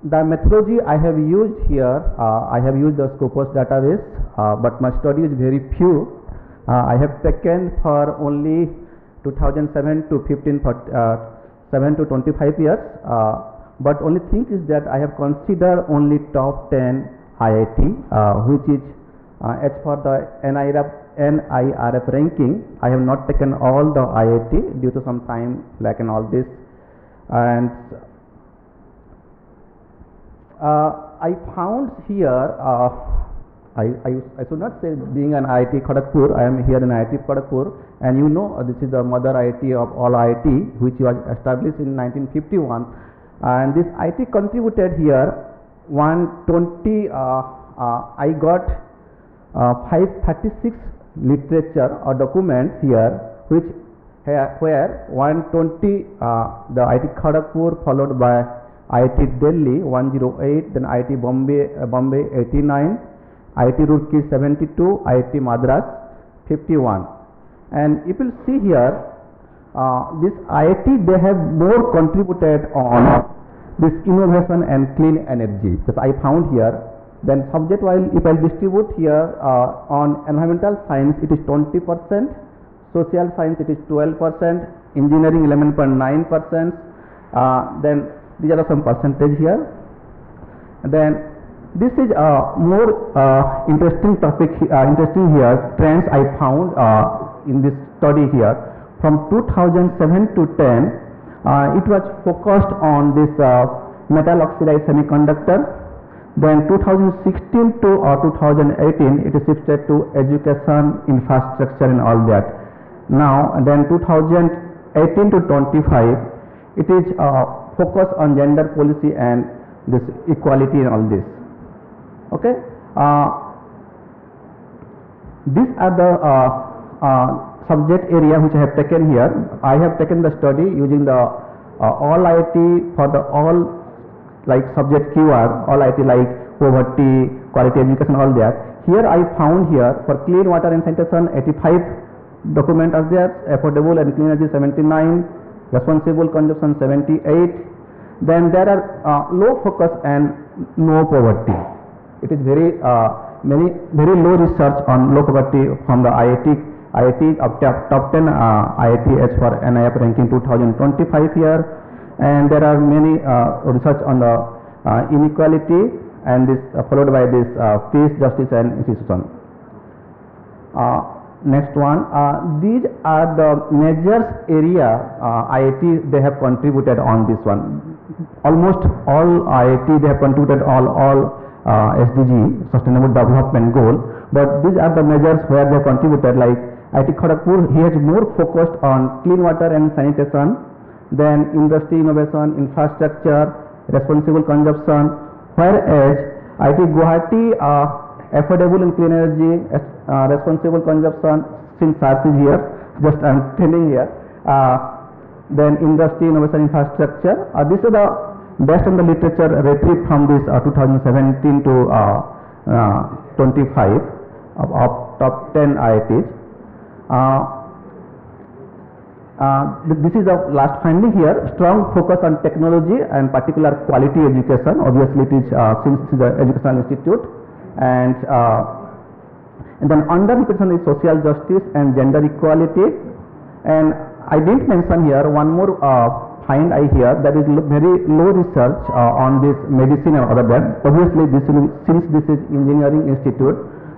The methodology I have used here, I have used the Scopus database, but my study is very few. I have taken for only 2007 to 15 for 7 to 25 years, but only thing is that I have considered only top 10 IIT, which is as for the NIRF ranking. I have not taken all the IIT due to some time lack and all this, and I found here, I should not say being an IIT Kharagpur, I am here in IIT Kharagpur, and you know this is the mother IIT of all IIT, which was established in 1951, and this IIT contributed here 120, I got 536 literature or documents here, which where 120 the IIT Kharagpur, followed by IIT Delhi 108, then IIT Bombay 89, IIT Roorkee 72, IIT Madras 51. And if you see here, this IIT, they have more contributed on this innovation and clean energy that I found here. Then subject wise, if I distribute here on environmental science, it is 20%, social science it is 12%, engineering 11.9%. Then these are some percentage here. And then this is a more interesting topic, interesting here, trends I found in this study here. From 2007 to 10, it was focused on this metal oxidized semiconductor. Then 2016 to 2018, it is shifted to education, infrastructure and all that. Now, and then 2018 to 25, it is focused on gender policy and this equality and all this. Okay, these are the subject area which I have taken here. I have taken the study using the all IIT for the all like subject keyword, all IIT like poverty, quality education, all that. Here I found here for clean water and sanitation 85 document are there, affordable and clean energy 79, responsible consumption 78. Then there are low focus and no poverty. It is very very low research on low poverty from the IIT of top 10 IIT as for NIF ranking 2025 here. And there are many research on the inequality, and this followed by this peace, justice and institution. Next one, these are the measures area IIT they have contributed on this one. Almost all IIT they have contributed all SDG, Sustainable Development Goal, but these are the measures where they have contributed. Like IIT Kharagpur, he has more focused on clean water and sanitation, then industry, innovation, infrastructure, responsible consumption, whereas IIT Guwahati, affordable and clean energy, responsible consumption, since SARS is here, just I am telling here, then industry, innovation, infrastructure. This is the based on the literature retrieved from this 2017 to 25 of top 10 IITs. This is the last finding here, strong focus on technology and particular quality education. Obviously it is since it is an educational institute, and then under representation is social justice and gender equality. And I didn't mention here one more find I here, that is very low research on this medicine and other that. Obviously this will, since this is engineering institute,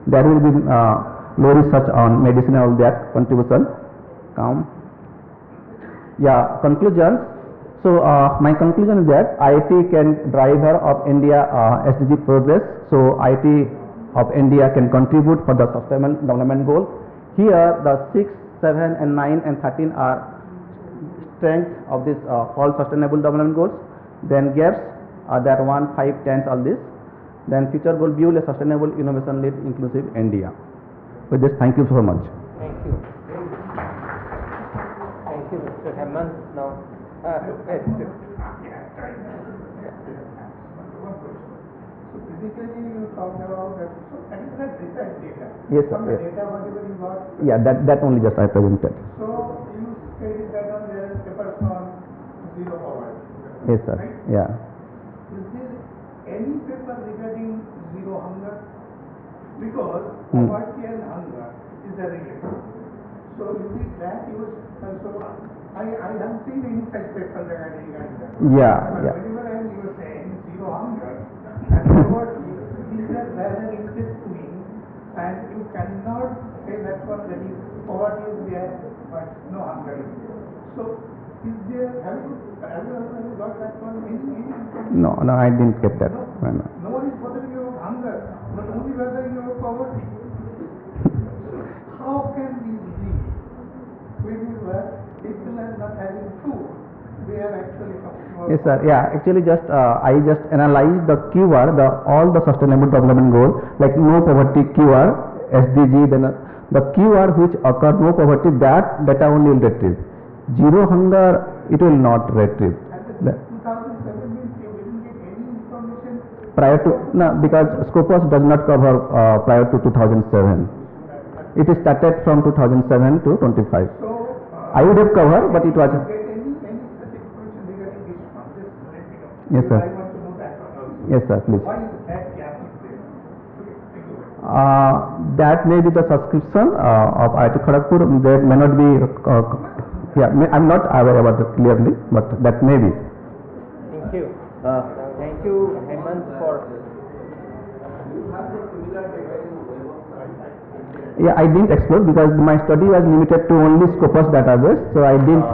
there will be low research on medicine and all that contribution. Yeah, conclusions. So my conclusion is that IIT can driver of India SDG progress. So IIT of India can contribute for the sustainable development goal. Here the 6, 7 and 9 and 13 are strength of this all sustainable development goals. Then gaps are that 1, 5, 10 all this. Then future goal build a sustainable innovation led inclusive India. With this, thank you so much. Thank you. Thank you, Mr. Hemant. Now, So basically you talked about that, so that is the research data. Yes, sir. From the Yes. data whatever you got. Yeah, that only just I presented. So you stated that on the papers on zero poverty. Yes, sir. Right? Yeah. Is there any paper regarding zero hunger? Because Hmm. poverty and hunger is the relation. So is it that you also, I haven't seen any such paper regarding that. Yeah, But yeah. whenever you were saying zero hunger, and what these are rather interest me, and you cannot say that one that is poverty is there, but no hunger is there. So Is there, have you got that one, any information? No, no, I didn't get that. No. No one is bothering you about hunger, but only bothering you about poverty. How can this be? Whenever people are not having food, they are actually talking about. Yes, sir. Yeah, actually, I just analyzed the QR, all the Sustainable Development Goal, like no poverty QR, SDG, then the QR which occur no poverty, that data only will retrieve. Zero hunger, it will not retrieve. And this 2007 means you didn't get any information. Prior to, no, because Scopus does not cover prior to 2007. It is started from 2007 to 25. So, I would have covered, but it was. get any such information regarding this one? Just let me know. Yes, sir. I want to know that one also. Yes, sir, please. Why is that gap is there? Okay, thank you very much. That may be the subscription of IIT Kharagpur. There may not be. I'm not aware about it clearly, but that may be. Thank you. Thank you, Hemant, for. Yeah, I didn't explore because my study was limited to only Scopus database, so I didn't.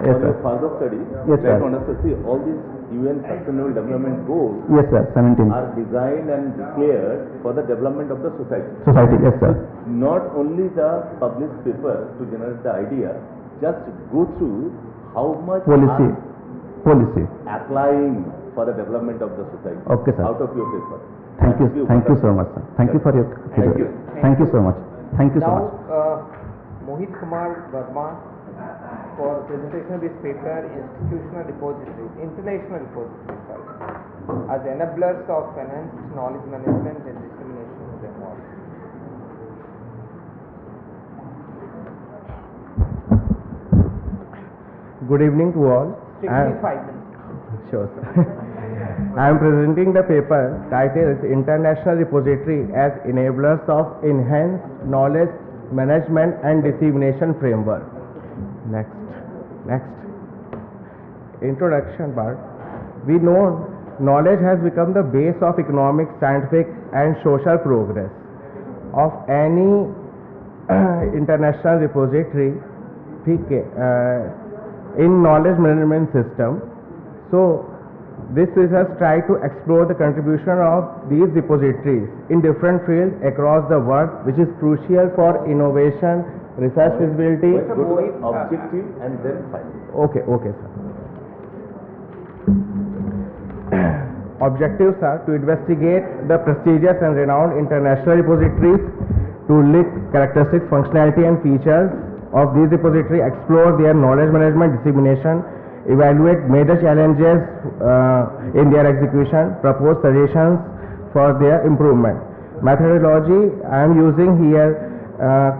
Yes, For sir. your further study, Yes, try sir. to understand, see, all these UN Sustainable Development Goals Yes, sir. 17. are designed and declared for the development of the society. Society. Yes, sir. Not only the published paper to generate the idea, just go through how much Policy. are applying for the development of the society. Okay, sir. Out of your paper. Thank you. Thank you so much, sir. Thank you for your. Thank you. Thank you so much. Thank you so much. Now, Mohit Kumar Verma for presentation of this paper, International Repository, as enablers of enhanced knowledge management and dissemination framework. Good evening to all. Strictly 5 minutes. Sure, sir. I am presenting the paper titled International Repository as Enablers of Enhanced Knowledge Management and Dissemination Framework. Next. Introduction part. We know knowledge has become the base of economic, scientific and social progress. Of any international repository in knowledge management system. So this research try to explore the contribution of these repositories in different fields across the world, which is crucial for innovation, research feasibility. Go to the objective and then finding. Okay, sir. Objectives are to investigate the prestigious and renowned international repositories, to list characteristics, functionality and features of these repositories, explore their knowledge management dissemination, evaluate major challenges in their execution, propose suggestions for their improvement. Methodology, I am using here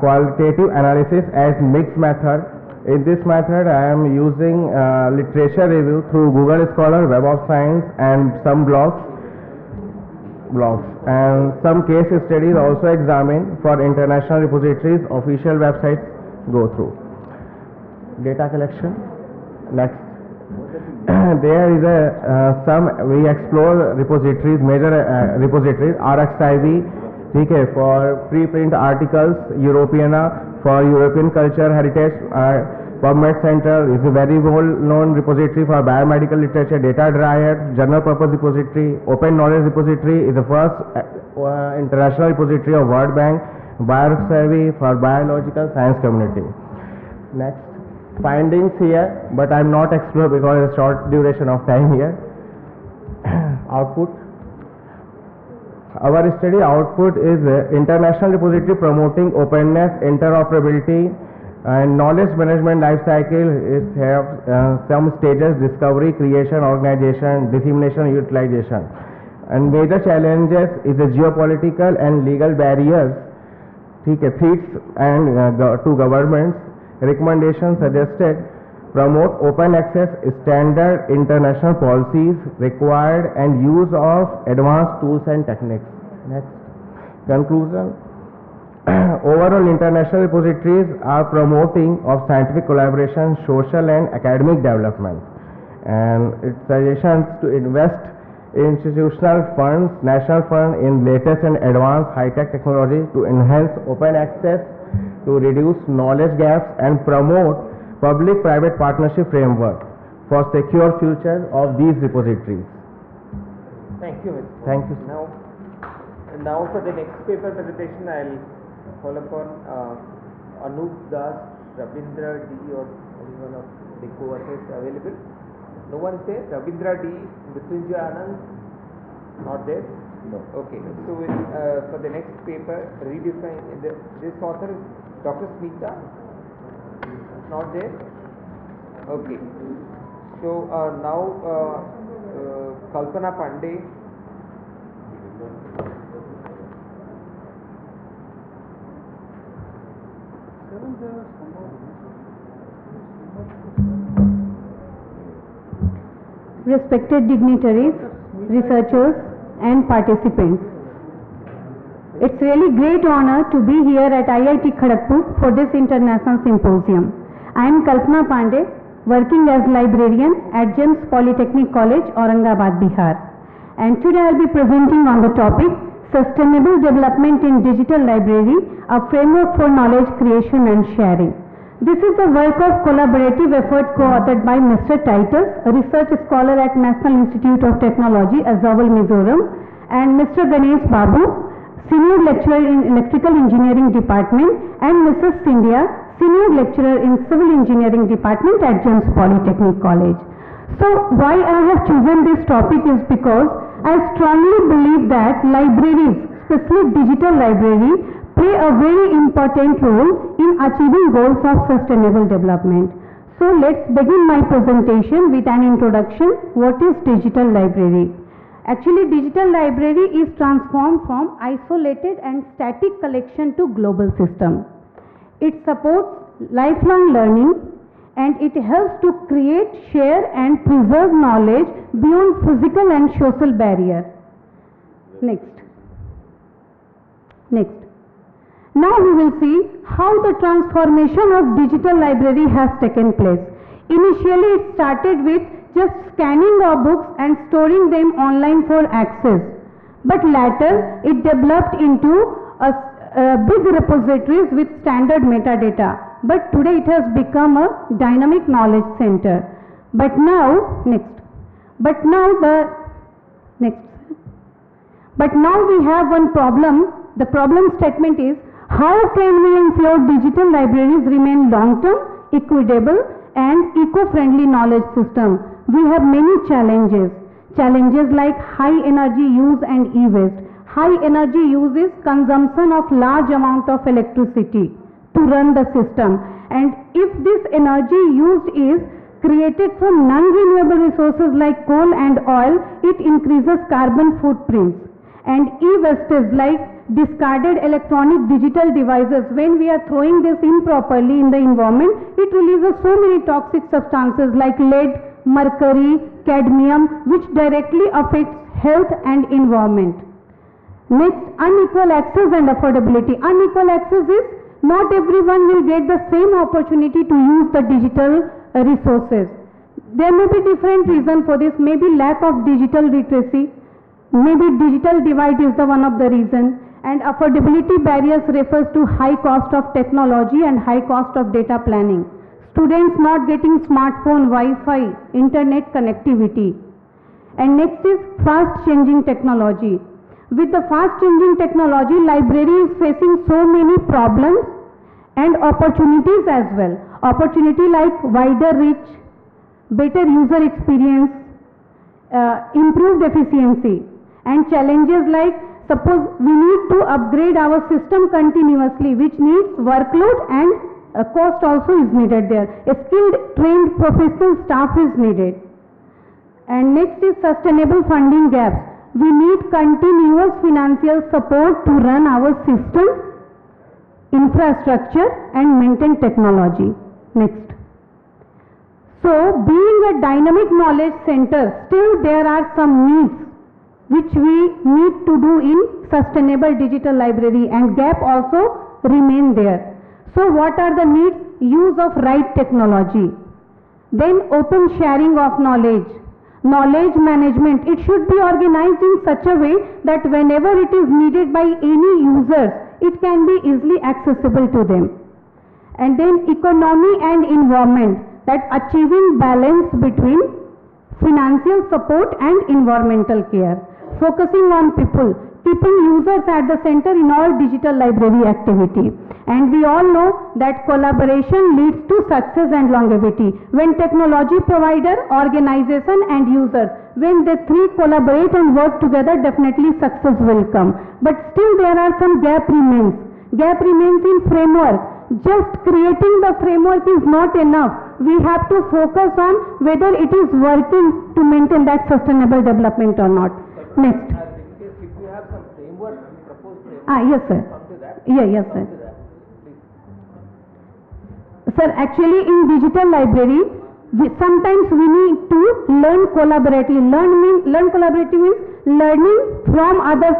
qualitative analysis as mixed method. In this method, I am using literature review through Google Scholar, Web of Science and some blogs, and some case studies also examined for international repositories, official websites go through. Data collection. Next. There is we explore repositories, major repositories, RXIV, okay, for preprint articles, Europeana, for European culture heritage, PubMed Center is a very well-known repository for biomedical literature, Data Dryad, General Purpose Repository, Open Knowledge Repository is the first international repository of World Bank, BioRxIV for biological science community. Next. Findings here, but I am not exploring because it's short duration of time here. Output. Our study output is international repository promoting openness, interoperability and knowledge management life cycle. It have some stages: discovery, creation, organization, dissemination, utilization. And major challenges is the geopolitical and legal barriers, threats and to governments. Recommendations suggested: promote open access, standard international policies required and use of advanced tools and techniques. Next. Conclusion. Overall, international repositories are promoting of scientific collaboration, social and academic development, and it suggestions to invest institutional funds, national fund in latest and advanced high-tech technology to enhance open access, to reduce knowledge gaps and promote public-private partnership framework for secure future of these repositories. Thank you, Mr. Thank you. Now for the next paper presentation, I'll call upon Anup Das, Rabindra D, or anyone of the co-authors available. No one is there. Rabindra D, Mrityunjay Anand, not there. No. Okay. So for the next paper, redefine this author is Dr. Smita. Not there. Okay. So now Kalpana Pandey. Respected dignitaries, researchers and participants. It's really great honor to be here at IIT Kharagpur for this international symposium. I am Kalpana Pandey, working as librarian at GEMS Polytechnic College, Aurangabad, Bihar. And today I will be presenting on the topic Sustainable Development in Digital Library, a framework for knowledge creation and sharing. This is a work of collaborative effort co-authored by Mr. Titus, a research scholar at National Institute of Technology, Azawal, Mizoram, and Mr. Ganesh Babu, Senior Lecturer in Electrical Engineering Department, and Mrs. Sindhya, Senior Lecturer in Civil Engineering Department at GEMS Polytechnic College. So why I have chosen this topic is because I strongly believe that libraries, especially digital library, play a very important role in achieving goals of sustainable development. So let's begin my presentation with an introduction. What is digital library? Actually, digital library is transformed from isolated and static collection to global system. It supports lifelong learning and it helps to create, share and preserve knowledge beyond physical and social barrier. Next. Now we will see how the transformation of digital library has taken place. Initially it started with just scanning our books and storing them online for access. But later it developed into big repositories with standard metadata. But today it has become a dynamic knowledge center. But now we have one problem. The problem statement is, how can we ensure digital libraries remain long-term, equitable and eco-friendly knowledge system? We have many challenges. Challenges like high energy use and e-waste. High energy use is consumption of large amount of electricity to run the system. And if this energy used is created from non-renewable resources like coal and oil, it increases carbon footprints. And e-wastage like discarded electronic digital devices, when we are throwing this improperly in the environment, it releases so many toxic substances like lead, mercury, cadmium, which directly affects health and environment. Next, unequal access and affordability. Unequal access is not everyone will get the same opportunity to use the digital resources. There may be different reasons for this, maybe lack of digital literacy, maybe digital divide is the one of the reason, and affordability barriers refers to high cost of technology and high cost of data planning. Students not getting smartphone, Wi-Fi, internet connectivity. And next is fast changing technology. With the fast changing technology, library is facing so many problems and opportunities as well. Opportunity like wider reach, better user experience, improved efficiency, and challenges like, suppose we need to upgrade our system continuously, which needs workload and cost also is needed there. A skilled, trained professional staff is needed. And next is sustainable funding gaps. We need continuous financial support to run our system, infrastructure and maintain technology. Next. So, being a dynamic knowledge center, still there are some needs which we need to do in sustainable digital library, and gap also remain there. So what are the needs? Use of right technology, then open sharing of knowledge, knowledge management. It should be organized in such a way that whenever it is needed by any users, it can be easily accessible to them. And then economy and environment, that achieving balance between financial support and environmental care. Focusing on people, keeping users at the center in all digital library activity. And we all know that collaboration leads to success and longevity. When technology provider, organization and users, when the three collaborate and work together, definitely success will come. But still there are some gap remains. Gap remains in framework. Just creating the framework is not enough. We have to focus on whether it is working to maintain that sustainable development or not. Next. If you have some framework, proposed framework, Yes sir. come to that. Yes sir. Come to that. Sir, actually in digital library, sometimes we need to learn collaboratively. Learn collaboratively means learning from others,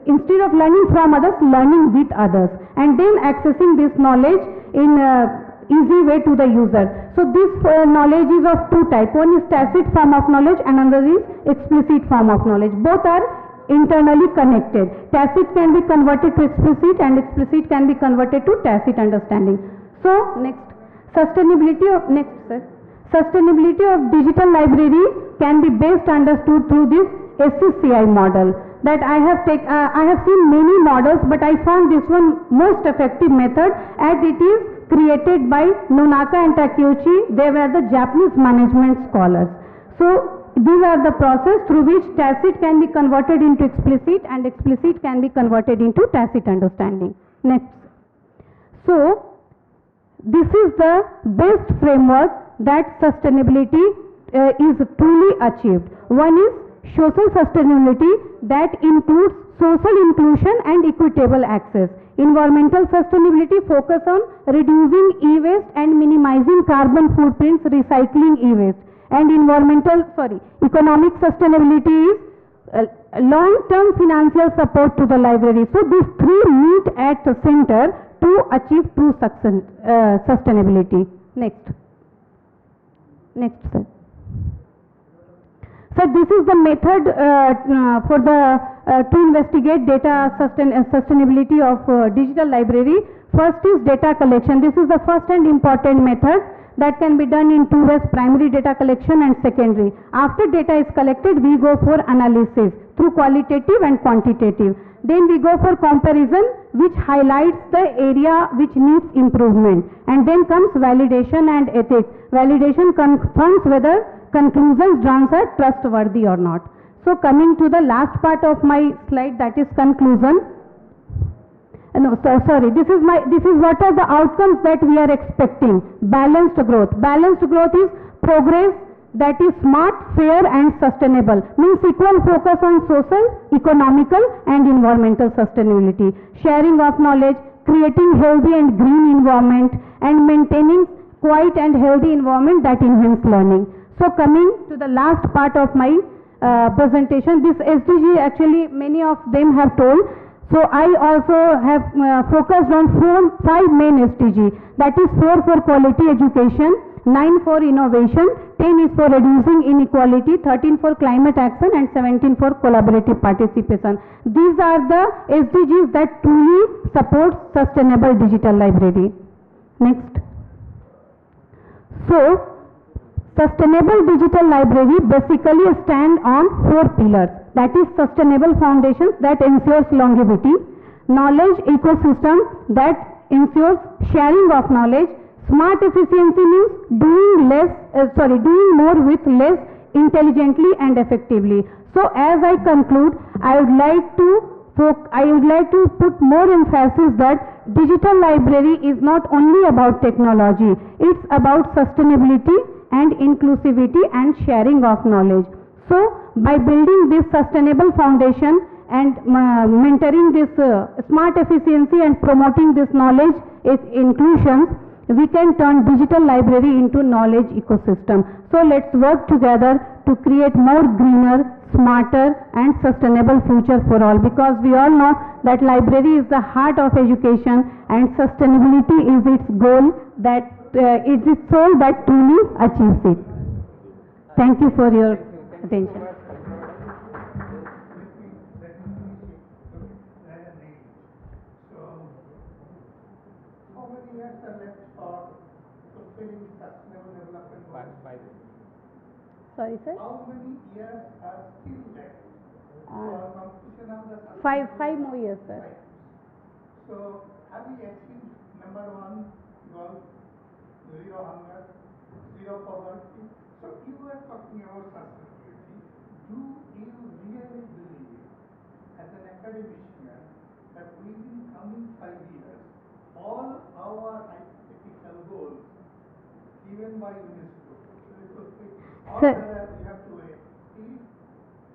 instead of learning from others, learning with others, and then accessing this knowledge in easy way to the user. So this knowledge is of two types. One is tacit form of knowledge and another is explicit form of knowledge. Both are internally connected. Tacit can be converted to explicit and explicit can be converted to tacit understanding. So next, sustainability of sustainability of digital library can be best understood through this SCCI model. That I have seen many models, but I found this one most effective method, as it is created by Nonaka and Takeuchi. They were the Japanese management scholars. So these are the process through which tacit can be converted into explicit and explicit can be converted into tacit understanding. Next. So this is the best framework that sustainability is truly achieved. One is social sustainability, that includes social inclusion and equitable access. Environmental sustainability focus on reducing e-waste and minimizing carbon footprints, recycling e-waste. And economic sustainability is long-term financial support to the library. So these three meet at the center to achieve true sustainability. Next, sir. So this is the method for the to investigate data sustainability of digital library. First is data collection. This is the first and important method that can be done in two ways: primary data collection and secondary. After data is collected, we go for analysis through qualitative and quantitative. Then we go for comparison, which highlights the area which needs improvement. And then comes validation and ethics. Validation confirms whether conclusions drawn are trustworthy or not. So coming to the last part of my slide, that is conclusion. This is what are the outcomes that we are expecting. Balanced growth. Balanced growth is progress that is smart, fair and sustainable. Means equal focus on social, economical and environmental sustainability. Sharing of knowledge, creating healthy and green environment and maintaining quiet and healthy environment that enhance learning. So coming to the last part of my presentation, this SDG actually many of them have told. So I also have focused on 5 main SDG. That is 4 for quality education, 9 for innovation, 10 is for reducing inequality, 13 for climate action and 17 for collaborative participation. These are the SDGs that truly support sustainable digital library. Next. So sustainable digital library basically stand on 4 pillars. That is sustainable foundations that ensures longevity, knowledge ecosystem that ensures sharing of knowledge, smart efficiency means doing more with less intelligently and effectively. So as I conclude, I would like to put more emphasis that digital library is not only about technology, it's about sustainability and inclusivity and sharing of knowledge. So by building this sustainable foundation and mentoring this smart efficiency and promoting this knowledge inclusions, we can turn digital library into knowledge ecosystem. So let's work together to create more greener, smarter and sustainable future for all, because we all know that library is the heart of education and sustainability is its goal, that it's its soul that truly achieves it. Thank you for your attention. So, how many years are left for fulfilling sustainable development goals? Sorry, sir. How many years are still left for completion of the Five more years, sir. Right. So, have we achieved number one goal, zero hunger, zero poverty? So, you were talking about sustainability. Do you really believe, as an academician, that within coming 5 years, all our hypothetical goals given by UNESCO, all Sir. that we have to wait till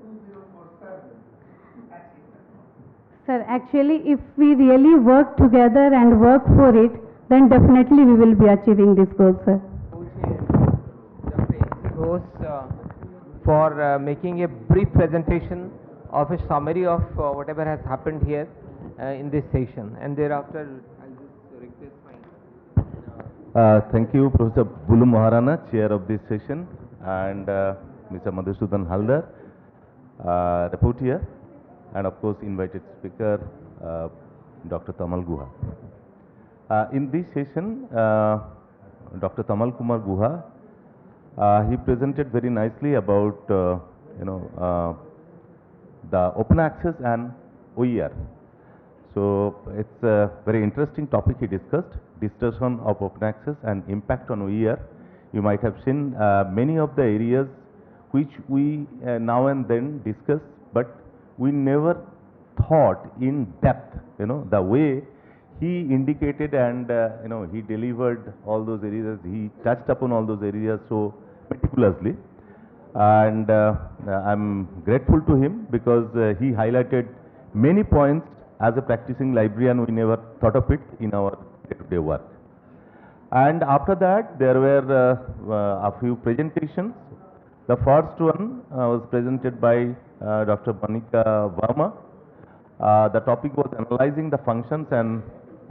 2047 to achieve that goal? Sir, actually, if we really work together and work for it, then definitely we will be achieving this goal, sir. Dr. Ghosh for making a brief presentation of a summary of whatever has happened here in this session, and thereafter I'll just request my Thank you, Professor Bulu Maharana, Chair of this session, and Mr. Madhusudan Haldar, Rapporteur, and of course invited speaker, Dr. Tamal Guha. In this session, Dr. Tamal Kumar Guha, he presented very nicely about the open access and OER. So it's a very interesting topic he discussed, discussion of open access and impact on OER. You might have seen many of the areas which we now and then discuss, but we never thought in depth, the way he indicated and, he delivered all those areas, he touched upon all those areas so meticulously. And I'm grateful to him because he highlighted many points as a practicing librarian we never thought of it in our day-to-day work. And after that there were a few presentations. The first one was presented by Dr. Monica Verma. The topic was analyzing the functions and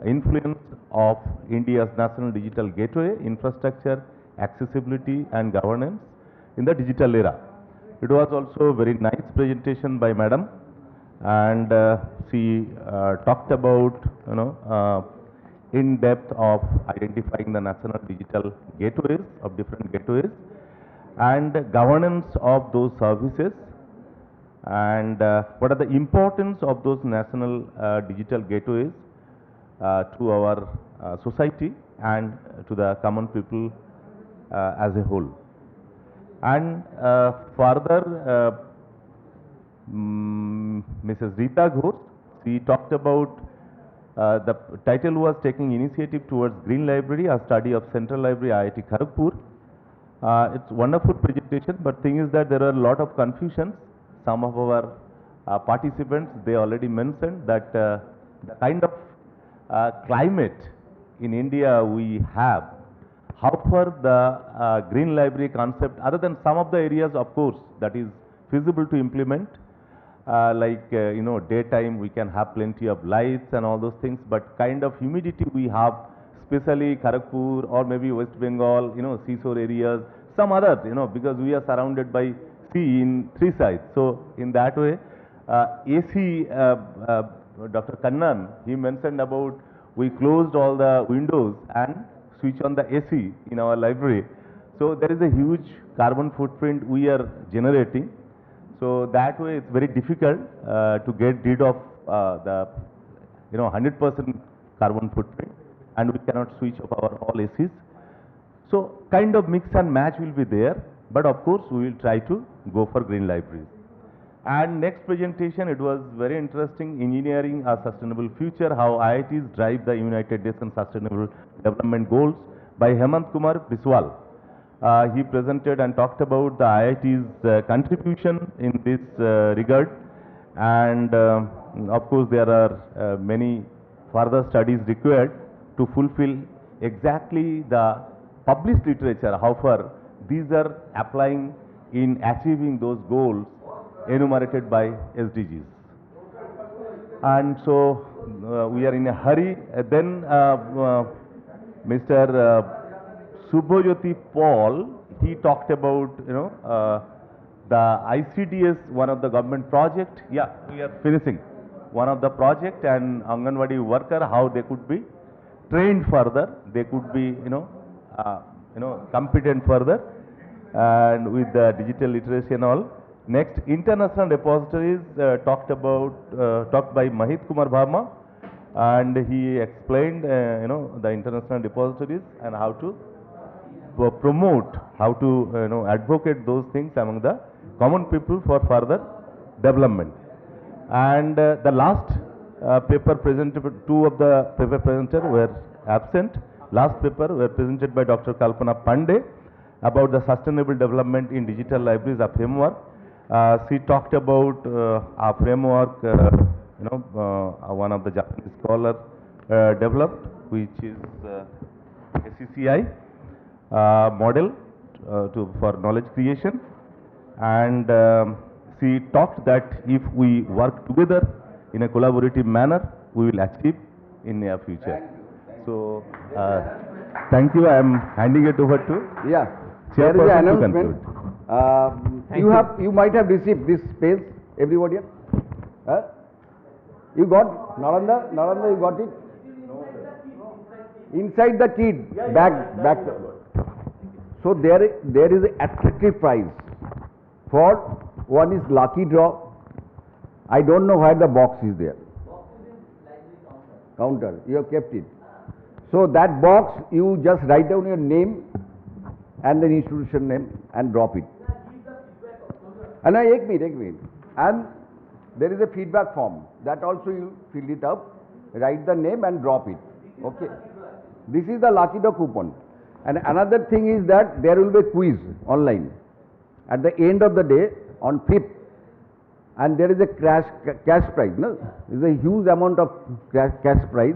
influence of India's National Digital Gateway, infrastructure, accessibility and governance in the digital era. It was also a very nice presentation by Madam, and she talked about in depth of identifying the national digital gateways of different gateways and governance of those services, and what are the importance of those national digital gateways to our society and to the common people as a whole. And further, Mrs. Rita Ghosh, she talked about the title was taking initiative towards Green Library, a study of Central Library, IIT Kharagpur. It's wonderful presentation, but thing is that there are a lot of confusions. Some of our participants, they already mentioned that the kind of climate in India we have, how far the Green Library concept, other than some of the areas of course that is feasible to implement, like daytime we can have plenty of lights and all those things, but kind of humidity we have, especially Kharagpur or maybe West Bengal, seashore areas, some other, because we are surrounded by sea in three sides. So in that way, AC, Dr. Kannan, he mentioned about we closed all the windows and switch on the AC in our library. So there is a huge carbon footprint we are generating. So that way it's very difficult to get rid of the 100% carbon footprint, and we cannot switch off our all ACs. So kind of mix and match will be there, but of course we will try to go for green libraries. And next presentation, it was very interesting, engineering a sustainable future, how IITs drive the United Nations Sustainable Development Goals by Hemant Kumar Biswal. He presented and talked about the IIT's contribution in this regard, and of course there are many further studies required to fulfill exactly the published literature, how far these are applying in achieving those goals enumerated by SDGs. And so we are in a hurry. Then Mr. Subhajyoti Paul, he talked about the ICDS, one of the government project. Yeah, we are finishing one of the project, and Anganwadi worker, how they could be trained further, they could be, competent further, and with the digital literacy and all. Next, international repositories talked by Mahit Kumar Bharma, and he explained, the international repositories and how to promote, how to, advocate those things among the common people for further development. And the last paper presented, two of the paper presenters were absent. Last paper were presented by Dr. Kalpana Pandey about the sustainable development in digital libraries, a framework. She talked about a framework, one of the Japanese scholars developed, which is SCCI model for knowledge creation. And she talked that if we work together in a collaborative manner, we will achieve in near future. So, thank you. I am handing it over to There is an Chairperson to announcement. conclude. You might have received this space, everybody else. You got? Nalanda, you got it? Inside the kit, back. So there is an attractive prize. For one is lucky draw. I don't know where the box is there. Counter. You have kept it. So that box, you just write down your name and the institution name and drop it. And एक minute. And there is a feedback form. That also you fill it up, write the name and drop it. Okay. This is the lucky draw coupon. And another thing is that there will be a quiz online at the end of the day on 5th, and there is a cash prize. No, there is a huge amount of cash prize.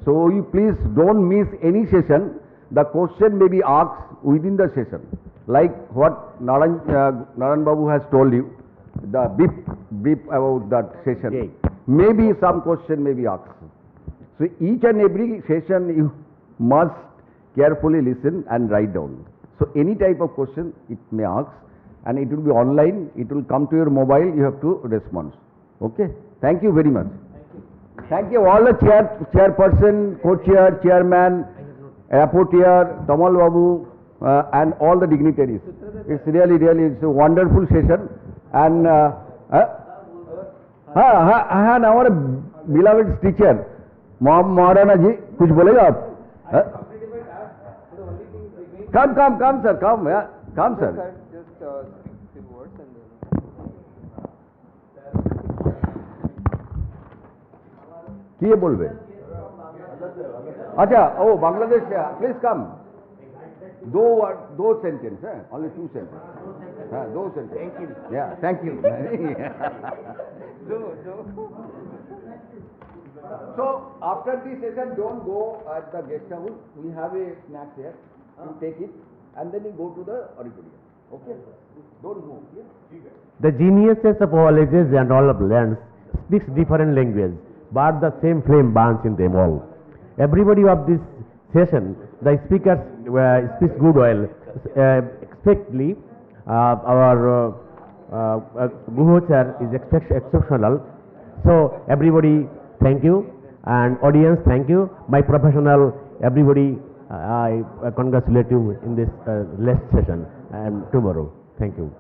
So you please don't miss any session. The question may be asked within the session, like what Naran Babu has told you, the brief about that session. Maybe some question may be asked. So each and every session you must carefully listen and write down. So any type of question it may ask, and it will be online, it will come to your mobile, you have to respond. Okay? Thank you very much. Thank you all the chairperson, co-chair, chairman, rapporteur, Tamal Babu, and all the dignitaries. It's really it's a wonderful session. And our beloved teacher, Maharana ji, kuch bolega aap? Come sir, come, yeah. Come sir. Just speak few words and then. किए बोलबे? अच्छा, oh Bangladesh, please come. दो sentence, only 2 sentences. दो sentence. Thank you. Yeah, thank you. So after this session, don't go at the guest house. We have a snack here. You take it and then you go to the auditorium. Okay? Don't move. Yeah? The geniuses of all ages and all of lands speaks different language, but the same flame burns in them all. Everybody of this session, the speakers speaks good well. Especially our Guho sir is exceptional. So everybody, thank you, and audience, thank you. My professional, everybody, I congratulate you in this last session and tomorrow. Thank you.